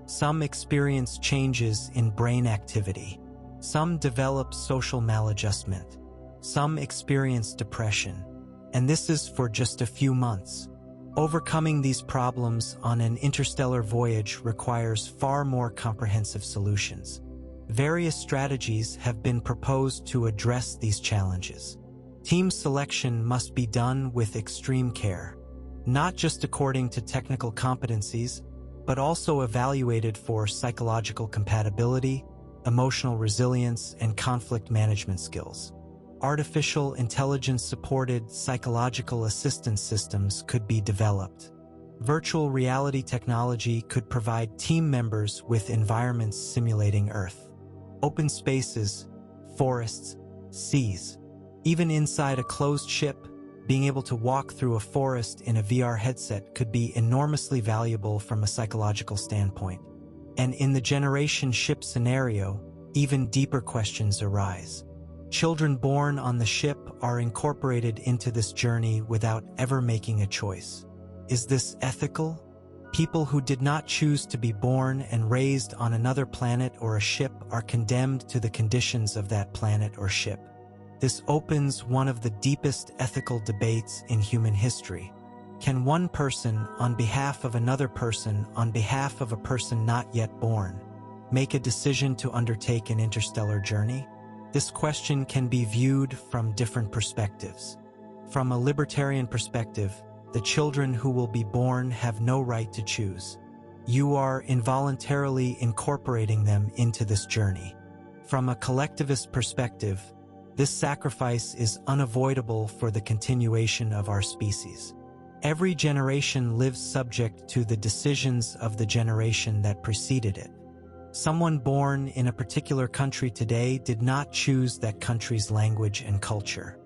Some experience changes in brain activity. Some develop social maladjustment. Some experience depression. And this is for just a few months. Overcoming these problems on an interstellar voyage requires far more comprehensive solutions. Various strategies have been proposed to address these challenges. Team selection must be done with extreme care, not just according to technical competencies, but also evaluated for psychological compatibility, emotional resilience, and conflict management skills. Artificial intelligence-supported psychological assistance systems could be developed. Virtual reality technology could provide team members with environments simulating Earth. Open spaces, forests, seas. Even inside a closed ship, being able to walk through a forest in a VR headset could be enormously valuable from a psychological standpoint. And in the generation ship scenario, even deeper questions arise. Children born on the ship are incorporated into this journey without ever making a choice. Is this ethical? People who did not choose to be born and raised on another planet or a ship are condemned to the conditions of that planet or ship. This opens one of the deepest ethical debates in human history. Can one person, on behalf of another person, on behalf of a person not yet born, make a decision to undertake an interstellar journey? This question can be viewed from different perspectives. From a libertarian perspective, the children who will be born have no right to choose. You are involuntarily incorporating them into this journey. From a collectivist perspective, this sacrifice is unavoidable for the continuation of our species. Every generation lives subject to the decisions of the generation that preceded it. Someone born in a particular country today did not choose that country's language and culture.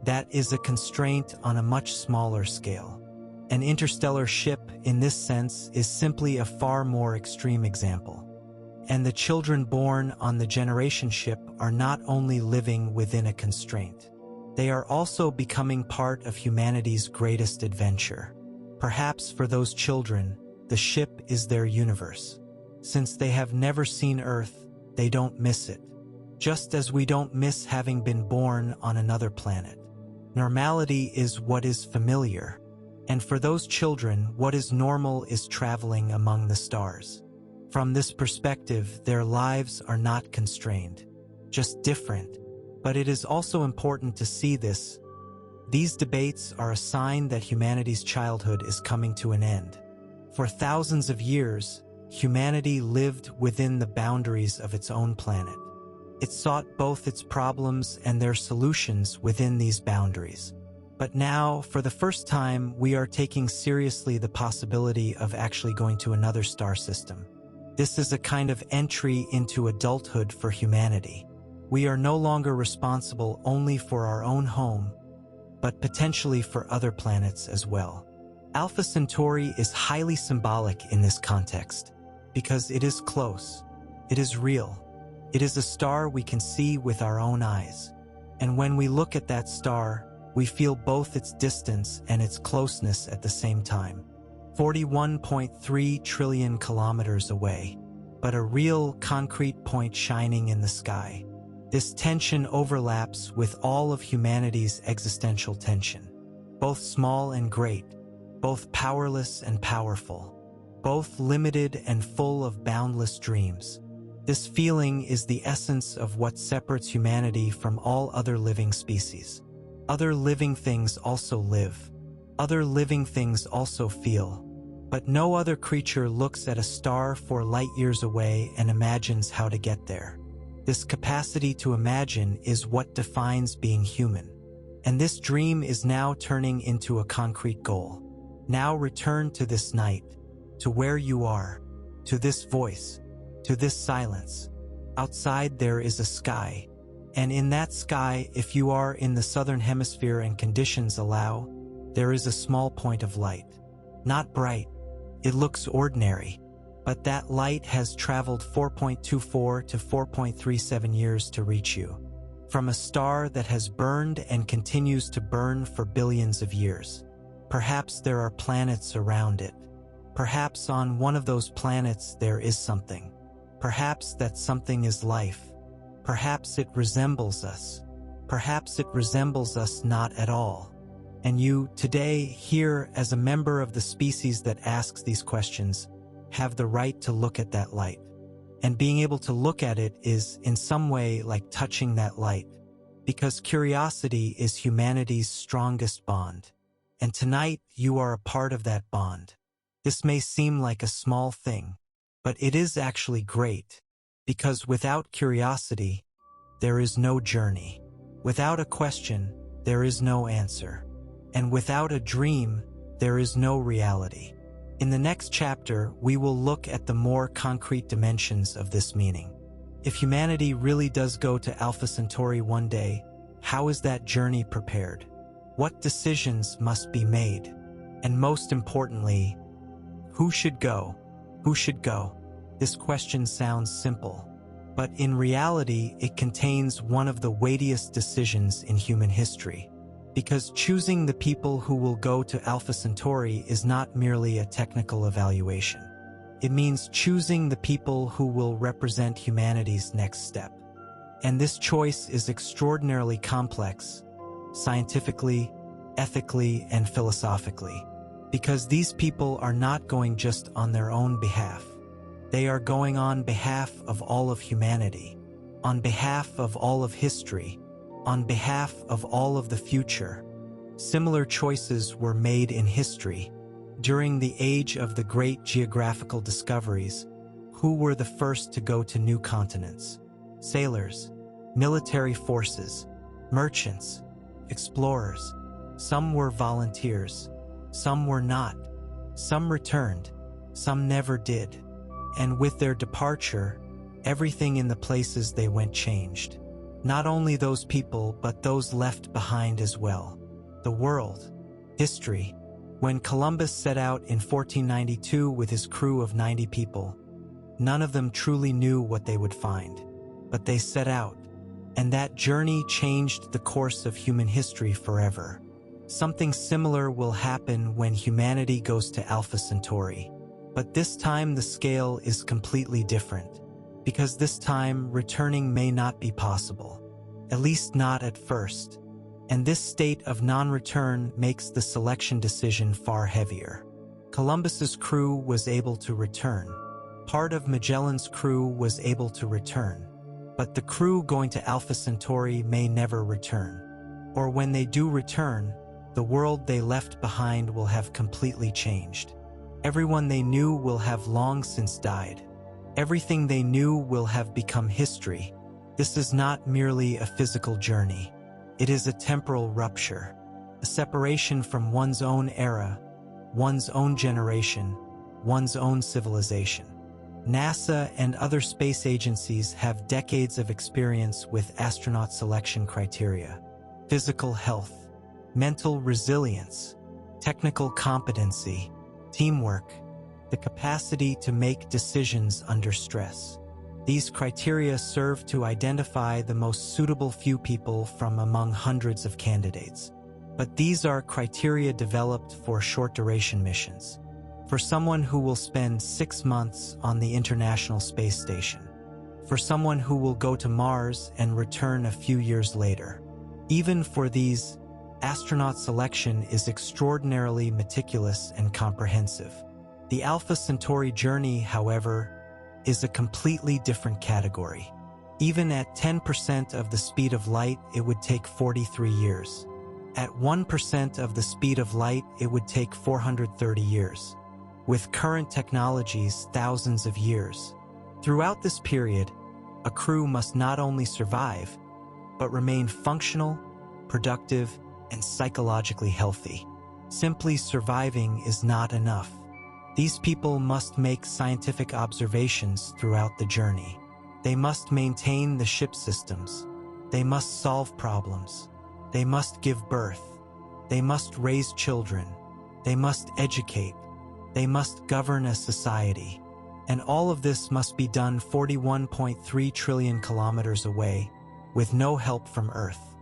That is a constraint on a much smaller scale. An interstellar ship, in this sense, is simply a far more extreme example. And the children born on the generation ship are not only living within a constraint. They are also becoming part of humanity's greatest adventure. Perhaps for those children, the ship is their universe. Since they have never seen Earth, they don't miss it. Just as we don't miss having been born on another planet. Normality is what is familiar. And for those children, what is normal is traveling among the stars. From this perspective, their lives are not constrained, just different. But it is also important to see this. These debates are a sign that humanity's childhood is coming to an end. For thousands of years, humanity lived within the boundaries of its own planet. It sought both its problems and their solutions within these boundaries. But now, for the first time, we are taking seriously the possibility of actually going to another star system. This is a kind of entry into adulthood for humanity. We are no longer responsible only for our own home, but potentially for other planets as well. Alpha Centauri is highly symbolic in this context, because it is close, it is real, it is a star we can see with our own eyes. And when we look at that star, we feel both its distance and its closeness at the same time. 41.3 trillion kilometers away, but a real concrete point shining in the sky. This tension overlaps with all of humanity's existential tension. Both small and great, both powerless and powerful, both limited and full of boundless dreams. This feeling is the essence of what separates humanity from all other living species. Other living things also live. Other living things also feel. But no other creature looks at a star 4 light years away and imagines how to get there. This capacity to imagine is what defines being human. And this dream is now turning into a concrete goal. Now return to this night, to where you are, to this voice, to this silence. Outside there is a sky, and in that sky, if you are in the southern hemisphere and conditions allow, there is a small point of light. Not bright, it looks ordinary, but that light has traveled 4.24 to 4.37 years to reach you. From a star that has burned and continues to burn for billions of years. Perhaps there are planets around it. Perhaps on one of those planets there is something. Perhaps that something is life. Perhaps it resembles us. Perhaps it resembles us not at all. And you, today, here as a member of the species that asks these questions, have the right to look at that light. And being able to look at it is, in some way, like touching that light. Because curiosity is humanity's strongest bond. And tonight, you are a part of that bond. This may seem like a small thing, but it is actually great. Because without curiosity, there is no journey. Without a question, there is no answer. And without a dream, there is no reality. In the next chapter, we will look at the more concrete dimensions of this meaning. If humanity really does go to Alpha Centauri one day, how is that journey prepared? What decisions must be made? And most importantly, who should go? Who should go? This question sounds simple, but in reality, it contains one of the weightiest decisions in human history. Because choosing the people who will go to Alpha Centauri is not merely a technical evaluation. It means choosing the people who will represent humanity's next step. And this choice is extraordinarily complex, scientifically, ethically, and philosophically. Because these people are not going just on their own behalf. They are going on behalf of all of humanity, on behalf of all of history, on behalf of all of the future. Similar choices were made in history. During the age of the great geographical discoveries, who were the first to go to new continents? Sailors, military forces, merchants, explorers. Some were volunteers, some were not. Some returned, some never did. And with their departure, everything in the places they went changed. Not only those people, but those left behind as well. The world, history. When Columbus set out in 1492 with his crew of 90 people, none of them truly knew what they would find. But they set out, and that journey changed the course of human history forever. Something similar will happen when humanity goes to Alpha Centauri. But this time the scale is completely different, because this time returning may not be possible, at least not at first. And this state of non-return makes the selection decision far heavier. Columbus's crew was able to return. Part of Magellan's crew was able to return. But the crew going to Alpha Centauri may never return. Or when they do return, the world they left behind will have completely changed. Everyone they knew will have long since died. Everything they knew will have become history. This is not merely a physical journey. It is a temporal rupture, a separation from one's own era, one's own generation, one's own civilization. NASA and other space agencies have decades of experience with astronaut selection criteria: physical health, mental resilience, technical competency, teamwork, the capacity to make decisions under stress. These criteria serve to identify the most suitable few people from among hundreds of candidates. But these are criteria developed for short-duration missions, for someone who will spend 6 months on the International Space Station, for someone who will go to Mars and return a few years later. Even for these, astronaut selection is extraordinarily meticulous and comprehensive. The Alpha Centauri journey, however, is a completely different category. Even at 10% of the speed of light, it would take 43 years. At 1% of the speed of light, it would take 430 years. With current technologies, thousands of years. Throughout this period, a crew must not only survive, but remain functional, productive, and psychologically healthy. Simply surviving is not enough. These people must make scientific observations throughout the journey. They must maintain the ship systems. They must solve problems. They must give birth. They must raise children. They must educate. They must govern a society. And all of this must be done 41.3 trillion kilometers away, with no help from Earth.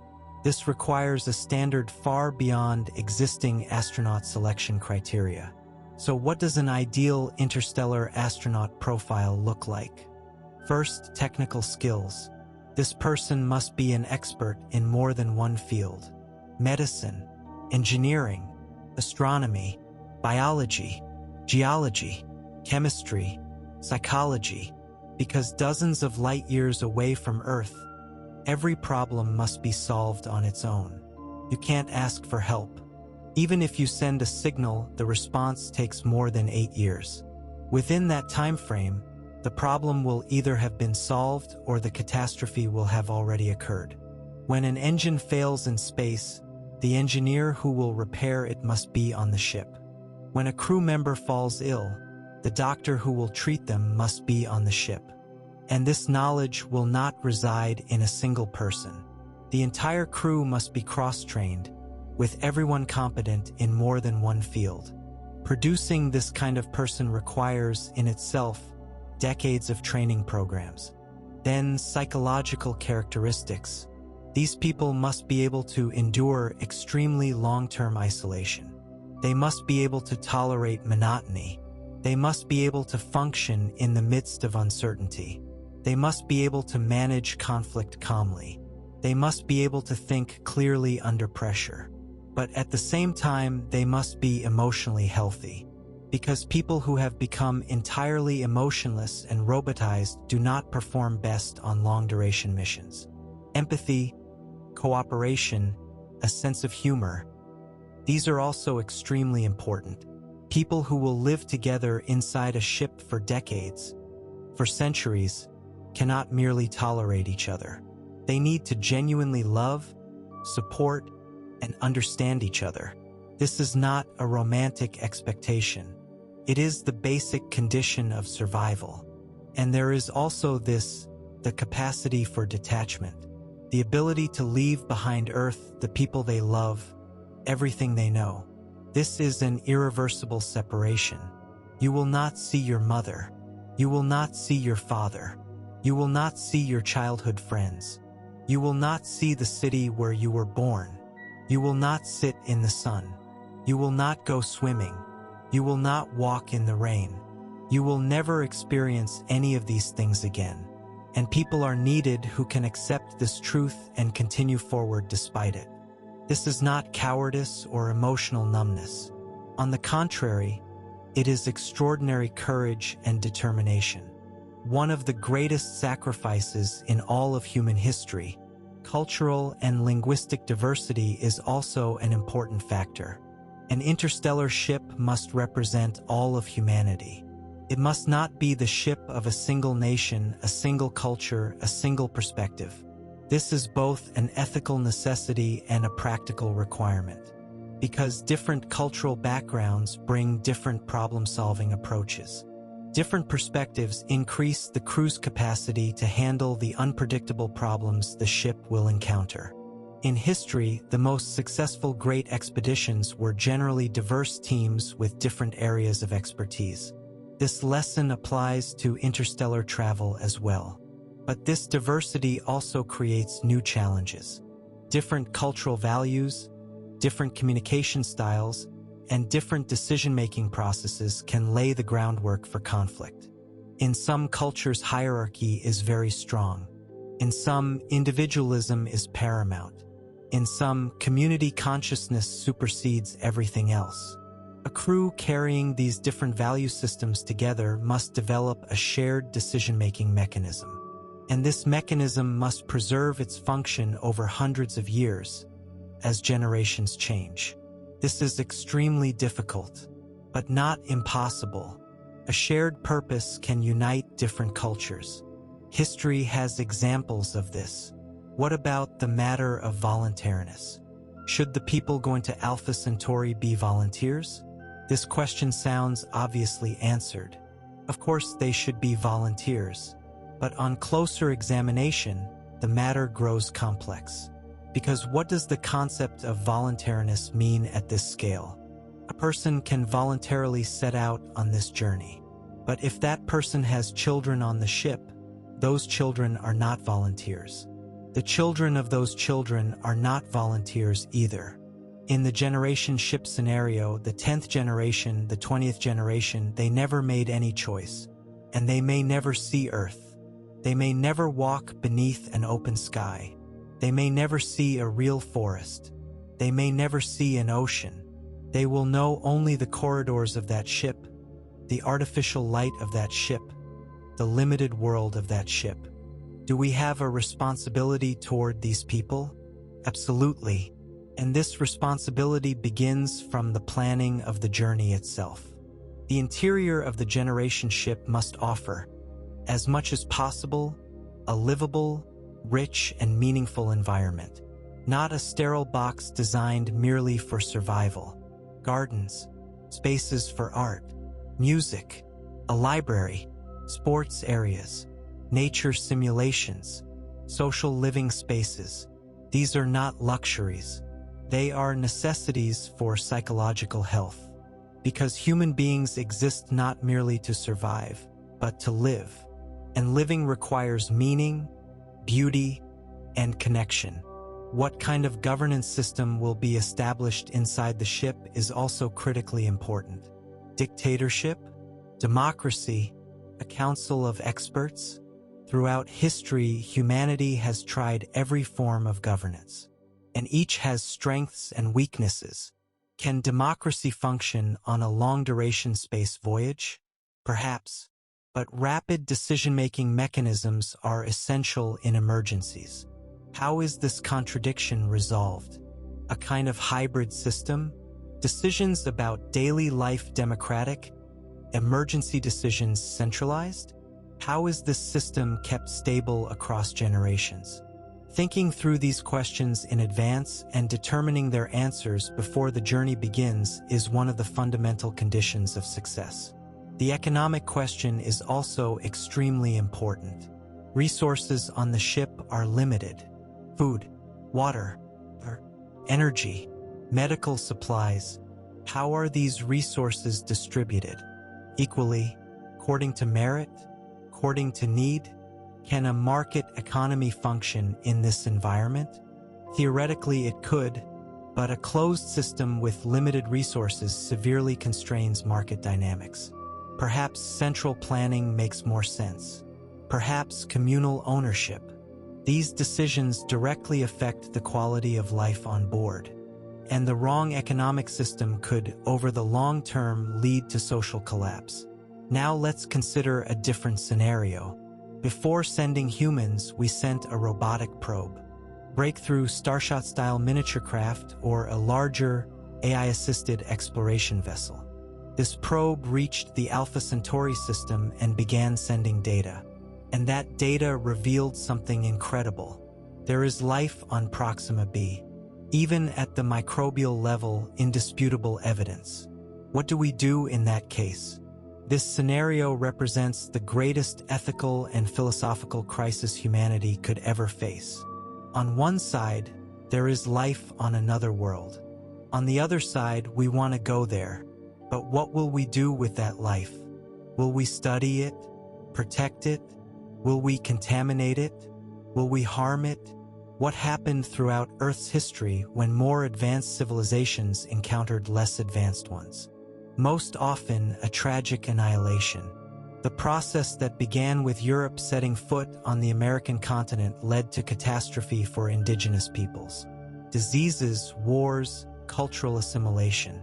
This requires a standard far beyond existing astronaut selection criteria. So what does an ideal interstellar astronaut profile look like? First, technical skills. This person must be an expert in more than one field: medicine, engineering, astronomy, biology, geology, chemistry, psychology. Because dozens of light years away from Earth, every problem must be solved on its own. You can't ask for help. Even if you send a signal, the response takes more than 8 years. Within that time frame, the problem will either have been solved or the catastrophe will have already occurred. When an engine fails in space, the engineer who will repair it must be on the ship. When a crew member falls ill, the doctor who will treat them must be on the ship. And this knowledge will not reside in a single person. The entire crew must be cross-trained, with everyone competent in more than one field. Producing this kind of person requires, in itself, decades of training programs. Then, psychological characteristics. These people must be able to endure extremely long-term isolation. They must be able to tolerate monotony. They must be able to function in the midst of uncertainty. They must be able to manage conflict calmly. They must be able to think clearly under pressure. But at the same time, they must be emotionally healthy. Because people who have become entirely emotionless and robotized do not perform best on long-duration missions. Empathy, cooperation, a sense of humor. These are also extremely important. People who will live together inside a ship for decades, for centuries, cannot merely tolerate each other. They need to genuinely love, support, and understand each other. This is not a romantic expectation. It is the basic condition of survival. And there is also the capacity for detachment, the ability to leave behind Earth the people they love, everything they know. This is an irreversible separation. You will not see your mother. You will not see your father. You will not see your childhood friends. You will not see the city where you were born. You will not sit in the sun. You will not go swimming. You will not walk in the rain. You will never experience any of these things again. And people are needed who can accept this truth and continue forward despite it. This is not cowardice or emotional numbness. On the contrary, it is extraordinary courage and determination. One of the greatest sacrifices in all of human history. Cultural and linguistic diversity is also an important factor. An interstellar ship must represent all of humanity. It must not be the ship of a single nation, a single culture, a single perspective. This is both an ethical necessity and a practical requirement, because different cultural backgrounds bring different problem-solving approaches. Different perspectives increase the crew's capacity to handle the unpredictable problems the ship will encounter. In history, the most successful great expeditions were generally diverse teams with different areas of expertise. This lesson applies to interstellar travel as well. But this diversity also creates new challenges. Different cultural values, different communication styles, and different decision-making processes can lay the groundwork for conflict. In some cultures, hierarchy is very strong. In some, individualism is paramount. In some, community consciousness supersedes everything else. A crew carrying these different value systems together must develop a shared decision-making mechanism. And this mechanism must preserve its function over hundreds of years as generations change. This is extremely difficult, but not impossible. A shared purpose can unite different cultures. History has examples of this. What about the matter of voluntariness? Should the people going to Alpha Centauri be volunteers? This question sounds obviously answered. Of course, they should be volunteers. But on closer examination, the matter grows complex. Because what does the concept of voluntariness mean at this scale? A person can voluntarily set out on this journey. But if that person has children on the ship, those children are not volunteers. The children of those children are not volunteers either. In the generation ship scenario, the 10th generation, the 20th generation, they never made any choice. And they may never see Earth. They may never walk beneath an open sky. They may never see a real forest. They may never see an ocean. They will know only the corridors of that ship, the artificial light of that ship, the limited world of that ship. Do we have a responsibility toward these people? Absolutely. And this responsibility begins from the planning of the journey itself. The interior of the generation ship must offer, as much as possible, a livable, rich, and meaningful environment, not a sterile box designed merely for survival. Gardens, spaces for art, music, a library, sports areas, nature simulations, social living spaces. These are not luxuries. They are necessities for psychological health. Because human beings exist not merely to survive, but to live. And living requires meaning, beauty, and connection. What kind of governance system will be established inside the ship is also critically important. Dictatorship? Democracy? A council of experts? Throughout history, humanity has tried every form of governance, and each has strengths and weaknesses. Can democracy function on a long-duration space voyage? Perhaps, but rapid decision-making mechanisms are essential in emergencies. How is this contradiction resolved? A kind of hybrid system? Decisions about daily life democratic? Emergency decisions centralized? How is this system kept stable across generations? Thinking through these questions in advance and determining their answers before the journey begins is one of the fundamental conditions of success. The economic question is also extremely important. Resources on the ship are limited. Food, water, energy, medical supplies. How are these resources distributed? Equally, according to merit, according to need? Can a market economy function in this environment? Theoretically, it could, but a closed system with limited resources severely constrains market dynamics. Perhaps central planning makes more sense. Perhaps communal ownership. These decisions directly affect the quality of life on board. And the wrong economic system could, over the long term, lead to social collapse. Now let's consider a different scenario. Before sending humans, we sent a robotic probe. Breakthrough Starshot-style miniature craft or a larger, AI-assisted exploration vessel. This probe reached the Alpha Centauri system and began sending data. And that data revealed something incredible. There is life on Proxima B. Even at the microbial level, indisputable evidence. What do we do in that case? This scenario represents the greatest ethical and philosophical crisis humanity could ever face. On one side, there is life on another world. On the other side, we want to go there. But what will we do with that life? Will we study it? Protect it? Will we contaminate it? Will we harm it? What happened throughout Earth's history when more advanced civilizations encountered less advanced ones? Most often, a tragic annihilation. The process that began with Europe setting foot on the American continent led to catastrophe for indigenous peoples. Diseases, wars, cultural assimilation.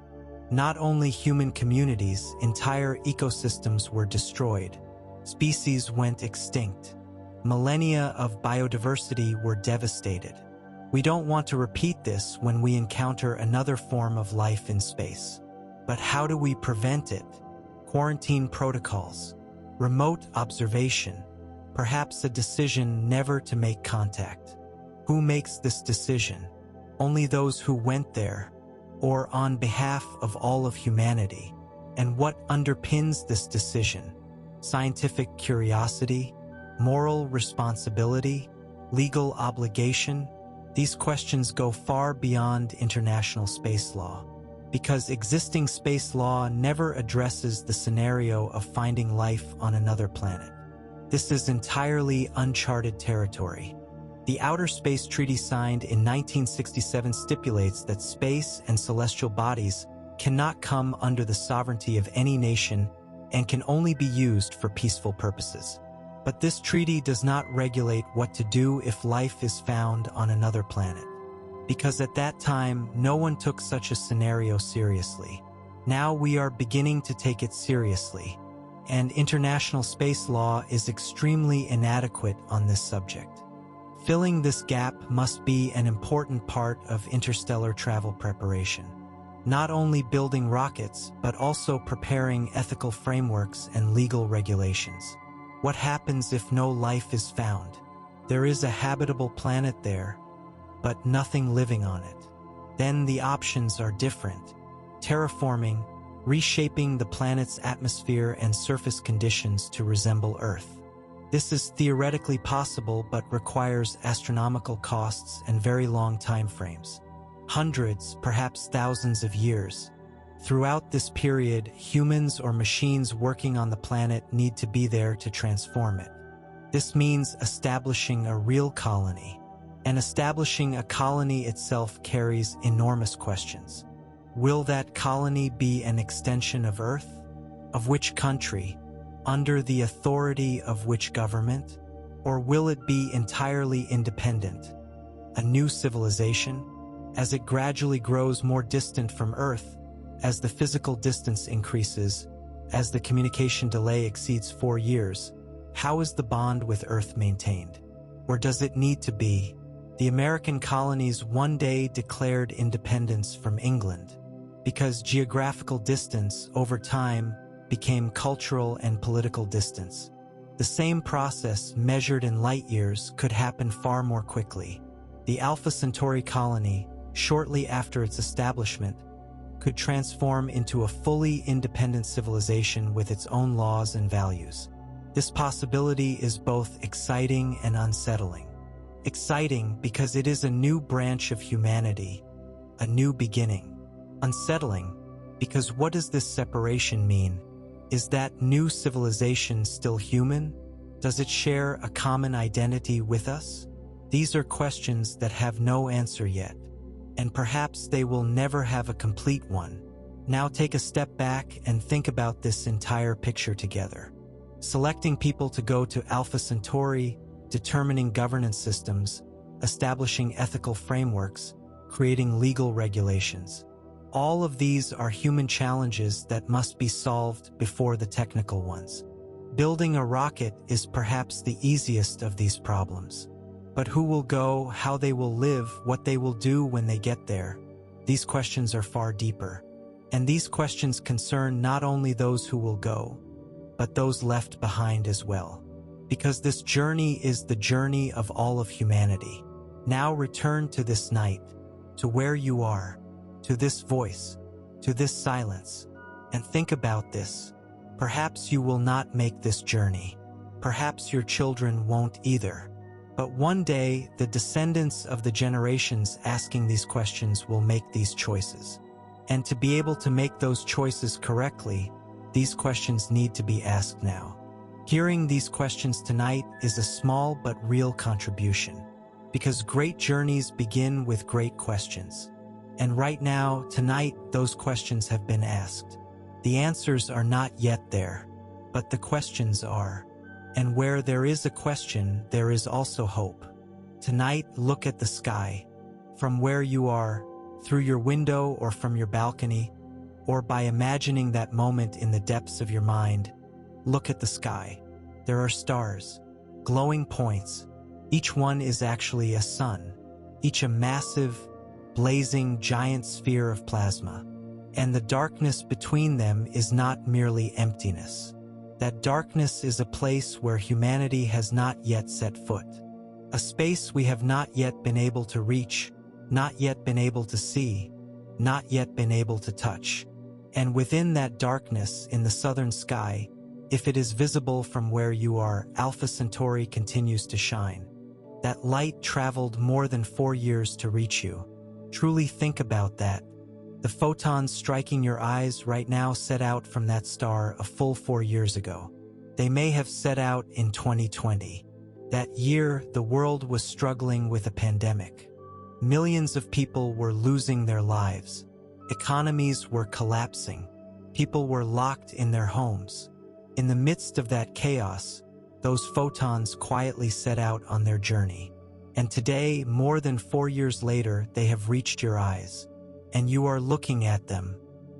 Not only human communities, entire ecosystems were destroyed. Species went extinct. Millennia of biodiversity were devastated. We don't want to repeat this when we encounter another form of life in space. But how do we prevent it? Quarantine protocols, remote observation, perhaps a decision never to make contact. Who makes this decision? Only those who went there, or on behalf of all of humanity. And what underpins this decision? Scientific curiosity? Moral responsibility? Legal obligation? These questions go far beyond international space law, because existing space law never addresses the scenario of finding life on another planet. This is entirely uncharted territory. The Outer Space Treaty signed in 1967 stipulates that space and celestial bodies cannot come under the sovereignty of any nation and can only be used for peaceful purposes. But this treaty does not regulate what to do if life is found on another planet, because at that time, no one took such a scenario seriously. Now we are beginning to take it seriously, and international space law is extremely inadequate on this subject. Filling this gap must be an important part of interstellar travel preparation. Not only building rockets, but also preparing ethical frameworks and legal regulations. What happens if no life is found? There is a habitable planet there, but nothing living on it. Then the options are different. Terraforming, reshaping the planet's atmosphere and surface conditions to resemble Earth. This is theoretically possible but requires astronomical costs and very long time frames. Hundreds, perhaps thousands of years. Throughout this period, humans or machines working on the planet need to be there to transform it. This means establishing a real colony. And establishing a colony itself carries enormous questions. Will that colony be an extension of Earth? Of which country? Under the authority of which government? Or will it be entirely independent? A new civilization? As it gradually grows more distant from Earth, as the physical distance increases, as the communication delay exceeds 4 years, how is the bond with Earth maintained? Or does it need to be? The American colonies one day declared independence from England, because geographical distance over time became cultural and political distance. The same process measured in light years could happen far more quickly. The Alpha Centauri colony, shortly after its establishment, could transform into a fully independent civilization with its own laws and values. This possibility is both exciting and unsettling. Exciting because it is a new branch of humanity, a new beginning. Unsettling because what does this separation mean? Is that new civilization still human? Does it share a common identity with us? These are questions that have no answer yet, and perhaps they will never have a complete one. Now take a step back and think about this entire picture together. Selecting people to go to Alpha Centauri, determining governance systems, establishing ethical frameworks, creating legal regulations. All of these are human challenges that must be solved before the technical ones. Building a rocket is perhaps the easiest of these problems. But who will go, how they will live, what they will do when they get there? These questions are far deeper. And these questions concern not only those who will go, but those left behind as well. Because this journey is the journey of all of humanity. Now return to this night, to where you are, to this voice, to this silence, and think about this. Perhaps you will not make this journey. Perhaps your children won't either. But one day, the descendants of the generations asking these questions will make these choices. And to be able to make those choices correctly, these questions need to be asked now. Hearing these questions tonight is a small but real contribution, because great journeys begin with great questions. And right now, tonight, those questions have been asked. The answers are not yet there, but the questions are. And where there is a question, there is also hope. Tonight, look at the sky. From where you are, through your window or from your balcony, or by imagining that moment in the depths of your mind, look at the sky. There are stars, glowing points. Each one is actually a sun, each a massive, blazing giant sphere of plasma. And the darkness between them is not merely emptiness. That darkness is a place where humanity has not yet set foot. A space we have not yet been able to reach, not yet been able to see, not yet been able to touch. And within that darkness in the southern sky, if it is visible from where you are, Alpha Centauri continues to shine. That light traveled more than 4 years to reach you. Truly think about that. The photons striking your eyes right now set out from that star a full 4 years ago. They may have set out in 2020. That year, the world was struggling with a pandemic. Millions of people were losing their lives. Economies were collapsing. People were locked in their homes. In the midst of that chaos, those photons quietly set out on their journey. And today, more than 4 years later, they have reached your eyes. And you are looking at them.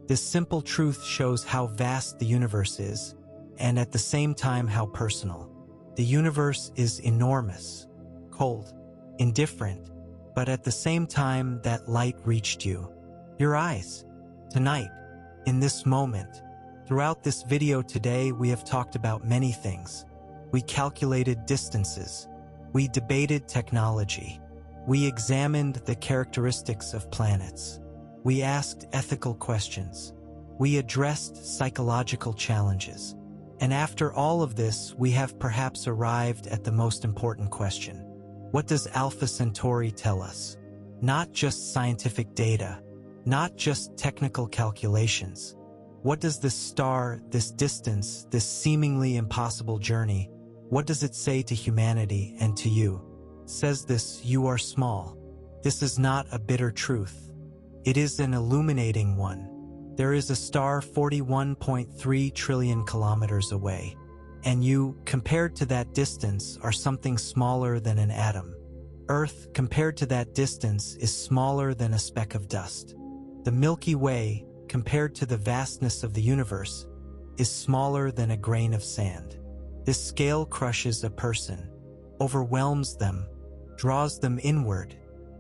This simple truth shows how vast the universe is, and at the same time how personal. The universe is enormous, cold, indifferent, but at the same time that light reached you. Your eyes. Tonight, in this moment. Throughout this video today, we have talked about many things. We calculated distances. We debated technology. We examined the characteristics of planets. We asked ethical questions. We addressed psychological challenges. And after all of this, we have perhaps arrived at the most important question. What does Alpha Centauri tell us? Not just scientific data, not just technical calculations. What does this star, this distance, this seemingly impossible journey, what does it say to humanity and to you? Says this: you are small. This is not a bitter truth. It is an illuminating one. There is a star 41.3 trillion kilometers away, and you, compared to that distance, are something smaller than an atom. Earth, compared to that distance, is smaller than a speck of dust. The Milky Way, compared to the vastness of the universe, is smaller than a grain of sand. This scale crushes a person, overwhelms them, draws them inward.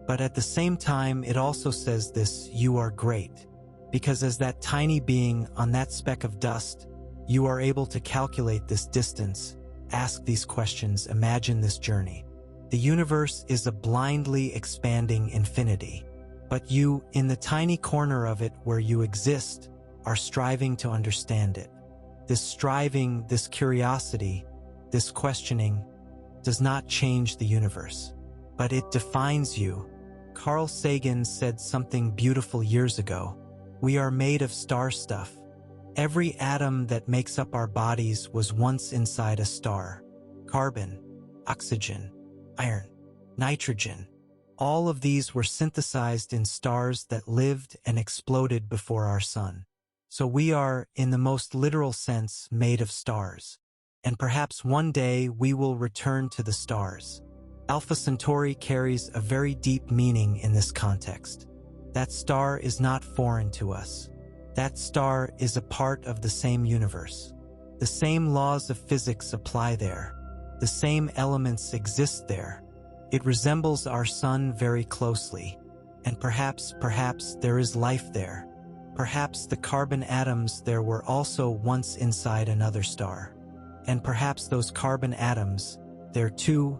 But at the same time, it also says this: you are great. Because as that tiny being on that speck of dust, you are able to calculate this distance, ask these questions, imagine this journey. The universe is a blindly expanding infinity. But you, in the tiny corner of it where you exist, are striving to understand it. This striving, this curiosity, this questioning does not change the universe, but it defines you. Carl Sagan said something beautiful years ago. We are made of star stuff. Every atom that makes up our bodies was once inside a star. Carbon, oxygen, iron, nitrogen. All of these were synthesized in stars that lived and exploded before our sun. So we are, in the most literal sense, made of stars. And perhaps one day we will return to the stars. Alpha Centauri carries a very deep meaning in this context. That star is not foreign to us. That star is a part of the same universe. The same laws of physics apply there. The same elements exist there. It resembles our sun very closely. And perhaps there is life there. Perhaps the carbon atoms there were also once inside another star. And perhaps those carbon atoms, there too,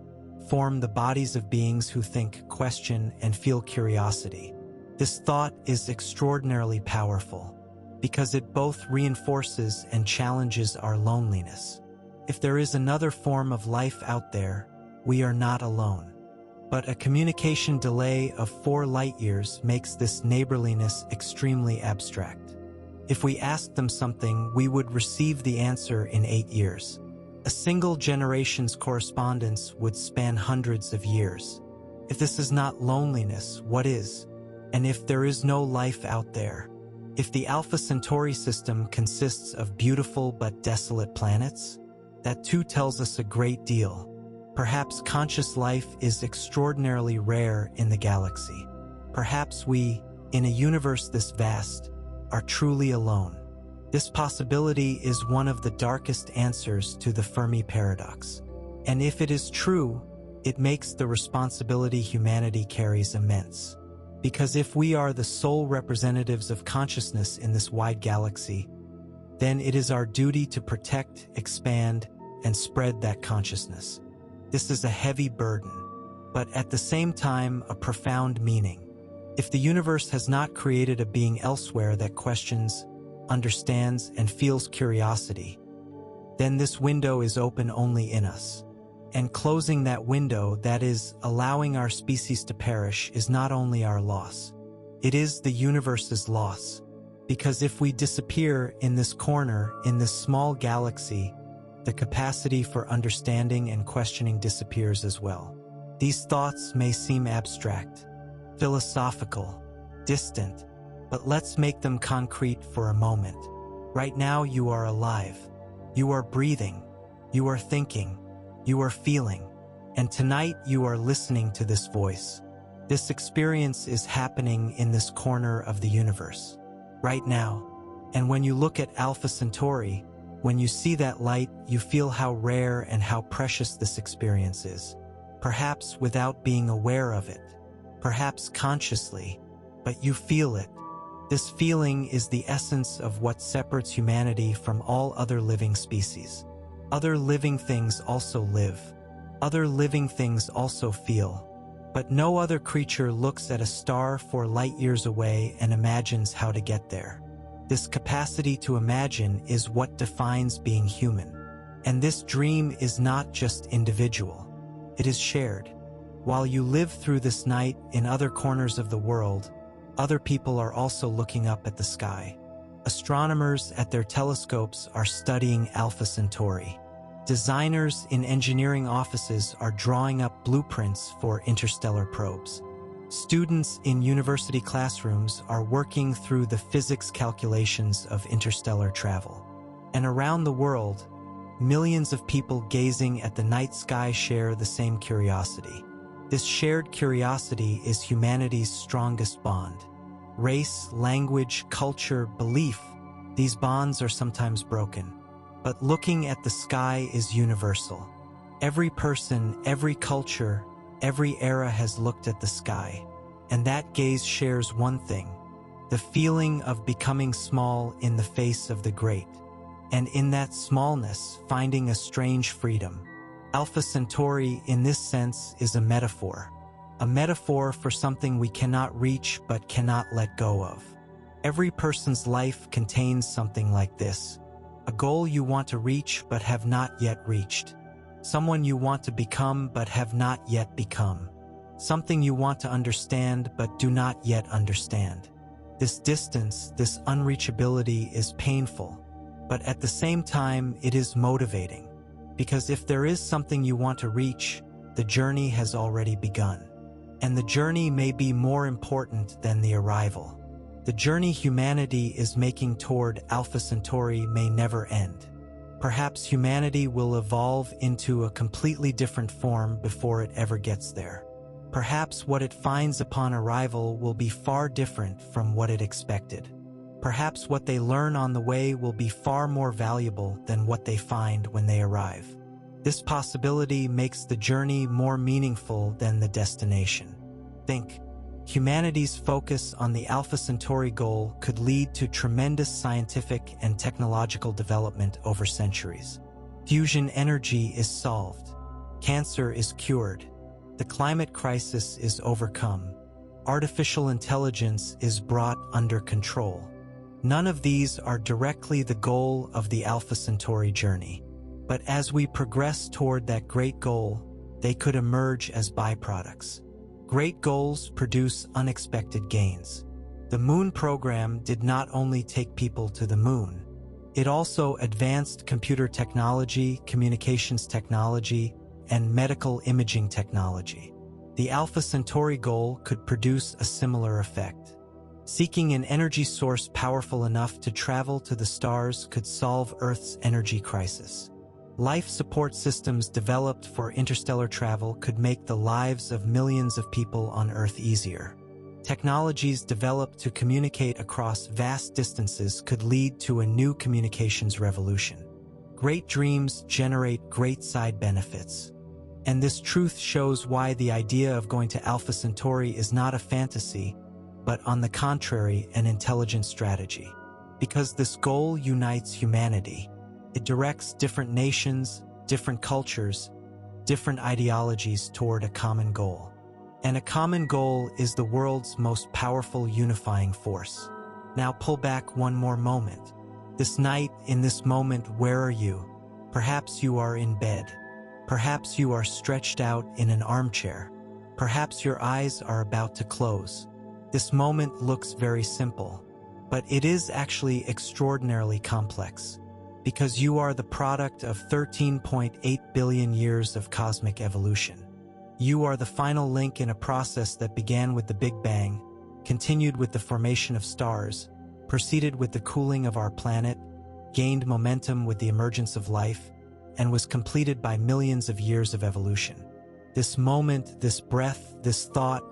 form the bodies of beings who think, question, and feel curiosity. This thought is extraordinarily powerful, because it both reinforces and challenges our loneliness. If there is another form of life out there, we are not alone. But a communication delay of 4 light-years makes this neighborliness extremely abstract. If we asked them something, we would receive the answer in 8 years. A single generation's correspondence would span hundreds of years. If this is not loneliness, what is? And if there is no life out there? If the Alpha Centauri system consists of beautiful but desolate planets? That too tells us a great deal. Perhaps conscious life is extraordinarily rare in the galaxy. Perhaps we, in a universe this vast, are truly alone. This possibility is one of the darkest answers to the Fermi paradox. And if it is true, it makes the responsibility humanity carries immense. Because if we are the sole representatives of consciousness in this wide galaxy, then it is our duty to protect, expand, and spread that consciousness. This is a heavy burden, but at the same time a profound meaning. If the universe has not created a being elsewhere that questions, understands, and feels curiosity, then this window is open only in us. And closing that window, that is, allowing our species to perish, is not only our loss. It is the universe's loss. Because if we disappear in this corner, in this small galaxy, the capacity for understanding and questioning disappears as well. These thoughts may seem abstract, philosophical, distant, but let's make them concrete for a moment. Right now you are alive. You are breathing. You are thinking. You are feeling. And tonight you are listening to this voice. This experience is happening in this corner of the universe, right now. And when you look at Alpha Centauri, when you see that light, you feel how rare and how precious this experience is. Perhaps without being aware of it, perhaps consciously, but you feel it. This feeling is the essence of what separates humanity from all other living species. Other living things also live. Other living things also feel. But no other creature looks at a star 4 light-years away and imagines how to get there. This capacity to imagine is what defines being human. And this dream is not just individual. It is shared. While you live through this night in other corners of the world, other people are also looking up at the sky. Astronomers at their telescopes are studying Alpha Centauri. Designers in engineering offices are drawing up blueprints for interstellar probes. Students in university classrooms are working through the physics calculations of interstellar travel. And around the world, millions of people gazing at the night sky share the same curiosity. This shared curiosity is humanity's strongest bond. Race, language, culture, belief, these bonds are sometimes broken. But looking at the sky is universal. Every person, every culture, every era has looked at the sky. And that gaze shares one thing: the feeling of becoming small in the face of the great. And in that smallness, finding a strange freedom. Alpha Centauri, in this sense, is a metaphor. A metaphor for something we cannot reach but cannot let go of. Every person's life contains something like this. A goal you want to reach but have not yet reached. Someone you want to become but have not yet become. Something you want to understand but do not yet understand. This distance, this unreachability is painful, but at the same time it is motivating. Because if there is something you want to reach, the journey has already begun. And the journey may be more important than the arrival. The journey humanity is making toward Alpha Centauri may never end. Perhaps humanity will evolve into a completely different form before it ever gets there. Perhaps what it finds upon arrival will be far different from what it expected. Perhaps what they learn on the way will be far more valuable than what they find when they arrive. This possibility makes the journey more meaningful than the destination. Think. Humanity's focus on the Alpha Centauri goal could lead to tremendous scientific and technological development over centuries. Fusion energy is solved. Cancer is cured. The climate crisis is overcome. Artificial intelligence is brought under control. None of these are directly the goal of the Alpha Centauri journey. But as we progress toward that great goal, they could emerge as byproducts. Great goals produce unexpected gains. The Moon program did not only take people to the Moon, it also advanced computer technology, communications technology, and medical imaging technology. The Alpha Centauri goal could produce a similar effect. Seeking an energy source powerful enough to travel to the stars could solve Earth's energy crisis. Life support systems developed for interstellar travel could make the lives of millions of people on Earth easier. Technologies developed to communicate across vast distances could lead to a new communications revolution. Great dreams generate great side benefits. And this truth shows why the idea of going to Alpha Centauri is not a fantasy, but on the contrary, an intelligent strategy. Because this goal unites humanity. It directs different nations, different cultures, different ideologies toward a common goal. And a common goal is the world's most powerful unifying force. Now pull back one more moment. This night, in this moment, where are you? Perhaps you are in bed. Perhaps you are stretched out in an armchair. Perhaps your eyes are about to close. This moment looks very simple, but it is actually extraordinarily complex, because you are the product of 13.8 billion years of cosmic evolution. You are the final link in a process that began with the Big Bang, continued with the formation of stars, proceeded with the cooling of our planet, gained momentum with the emergence of life, and was completed by millions of years of evolution. This moment, this breath, this thought,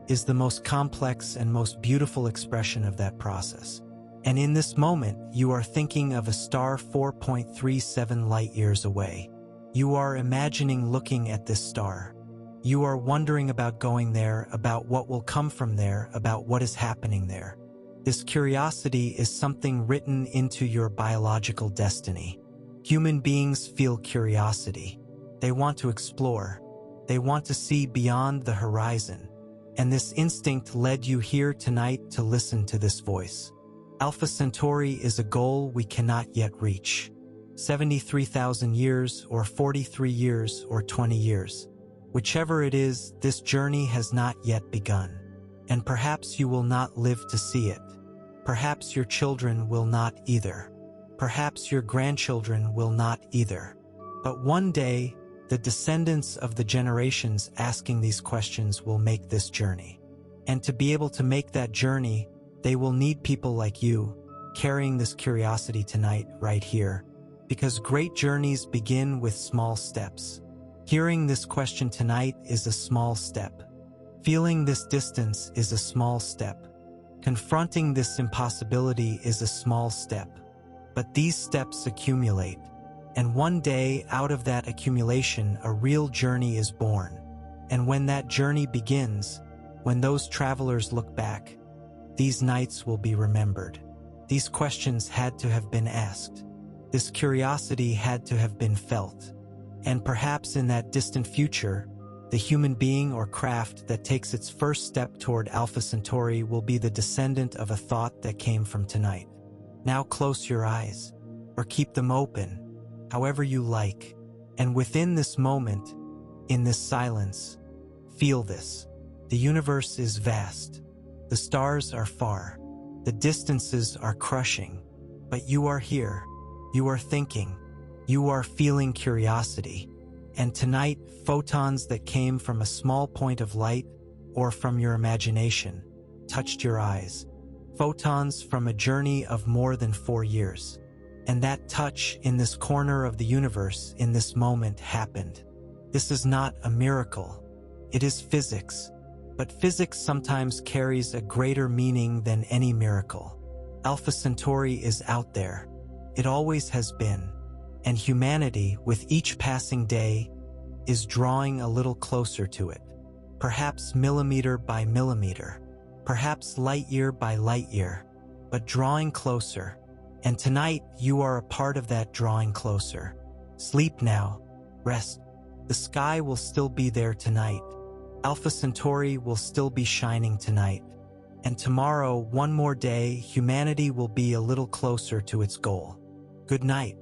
is the most complex and most beautiful expression of that process. And in this moment, you are thinking of a star 4.37 light-years away. You are imagining looking at this star. You are wondering about going there, about what will come from there, about what is happening there. This curiosity is something written into your biological destiny. Human beings feel curiosity. They want to explore. They want to see beyond the horizon. And this instinct led you here tonight to listen to this voice. Alpha Centauri is a goal we cannot yet reach. 73,000 years, or 43 years, or 20 years. Whichever it is, this journey has not yet begun. And perhaps you will not live to see it. Perhaps your children will not either. Perhaps your grandchildren will not either. But one day, the descendants of the generations asking these questions will make this journey. And to be able to make that journey, they will need people like you, carrying this curiosity tonight, right here. Because great journeys begin with small steps. Hearing this question tonight is a small step. Feeling this distance is a small step. Confronting this impossibility is a small step. But these steps accumulate. And one day, out of that accumulation, a real journey is born. And when that journey begins, when those travelers look back, these nights will be remembered. These questions had to have been asked. This curiosity had to have been felt. And perhaps in that distant future, the human being or craft that takes its first step toward Alpha Centauri will be the descendant of a thought that came from tonight. Now close your eyes, or keep them open, however you like. And within this moment, in this silence, feel this. The universe is vast. The stars are far. The distances are crushing. But you are here. You are thinking. You are feeling curiosity. And tonight, photons that came from a small point of light or from your imagination touched your eyes. Photons from a journey of more than 4 years. And that touch in this corner of the universe in this moment happened. This is not a miracle. It is physics. But physics sometimes carries a greater meaning than any miracle. Alpha Centauri is out there. It always has been. And humanity, with each passing day, is drawing a little closer to it. Perhaps millimeter by millimeter. Perhaps light year by light year. But drawing closer. And tonight, you are a part of that drawing closer. Sleep now. Rest. The sky will still be there tonight. Alpha Centauri will still be shining tonight. And tomorrow, one more day, humanity will be a little closer to its goal. Good night.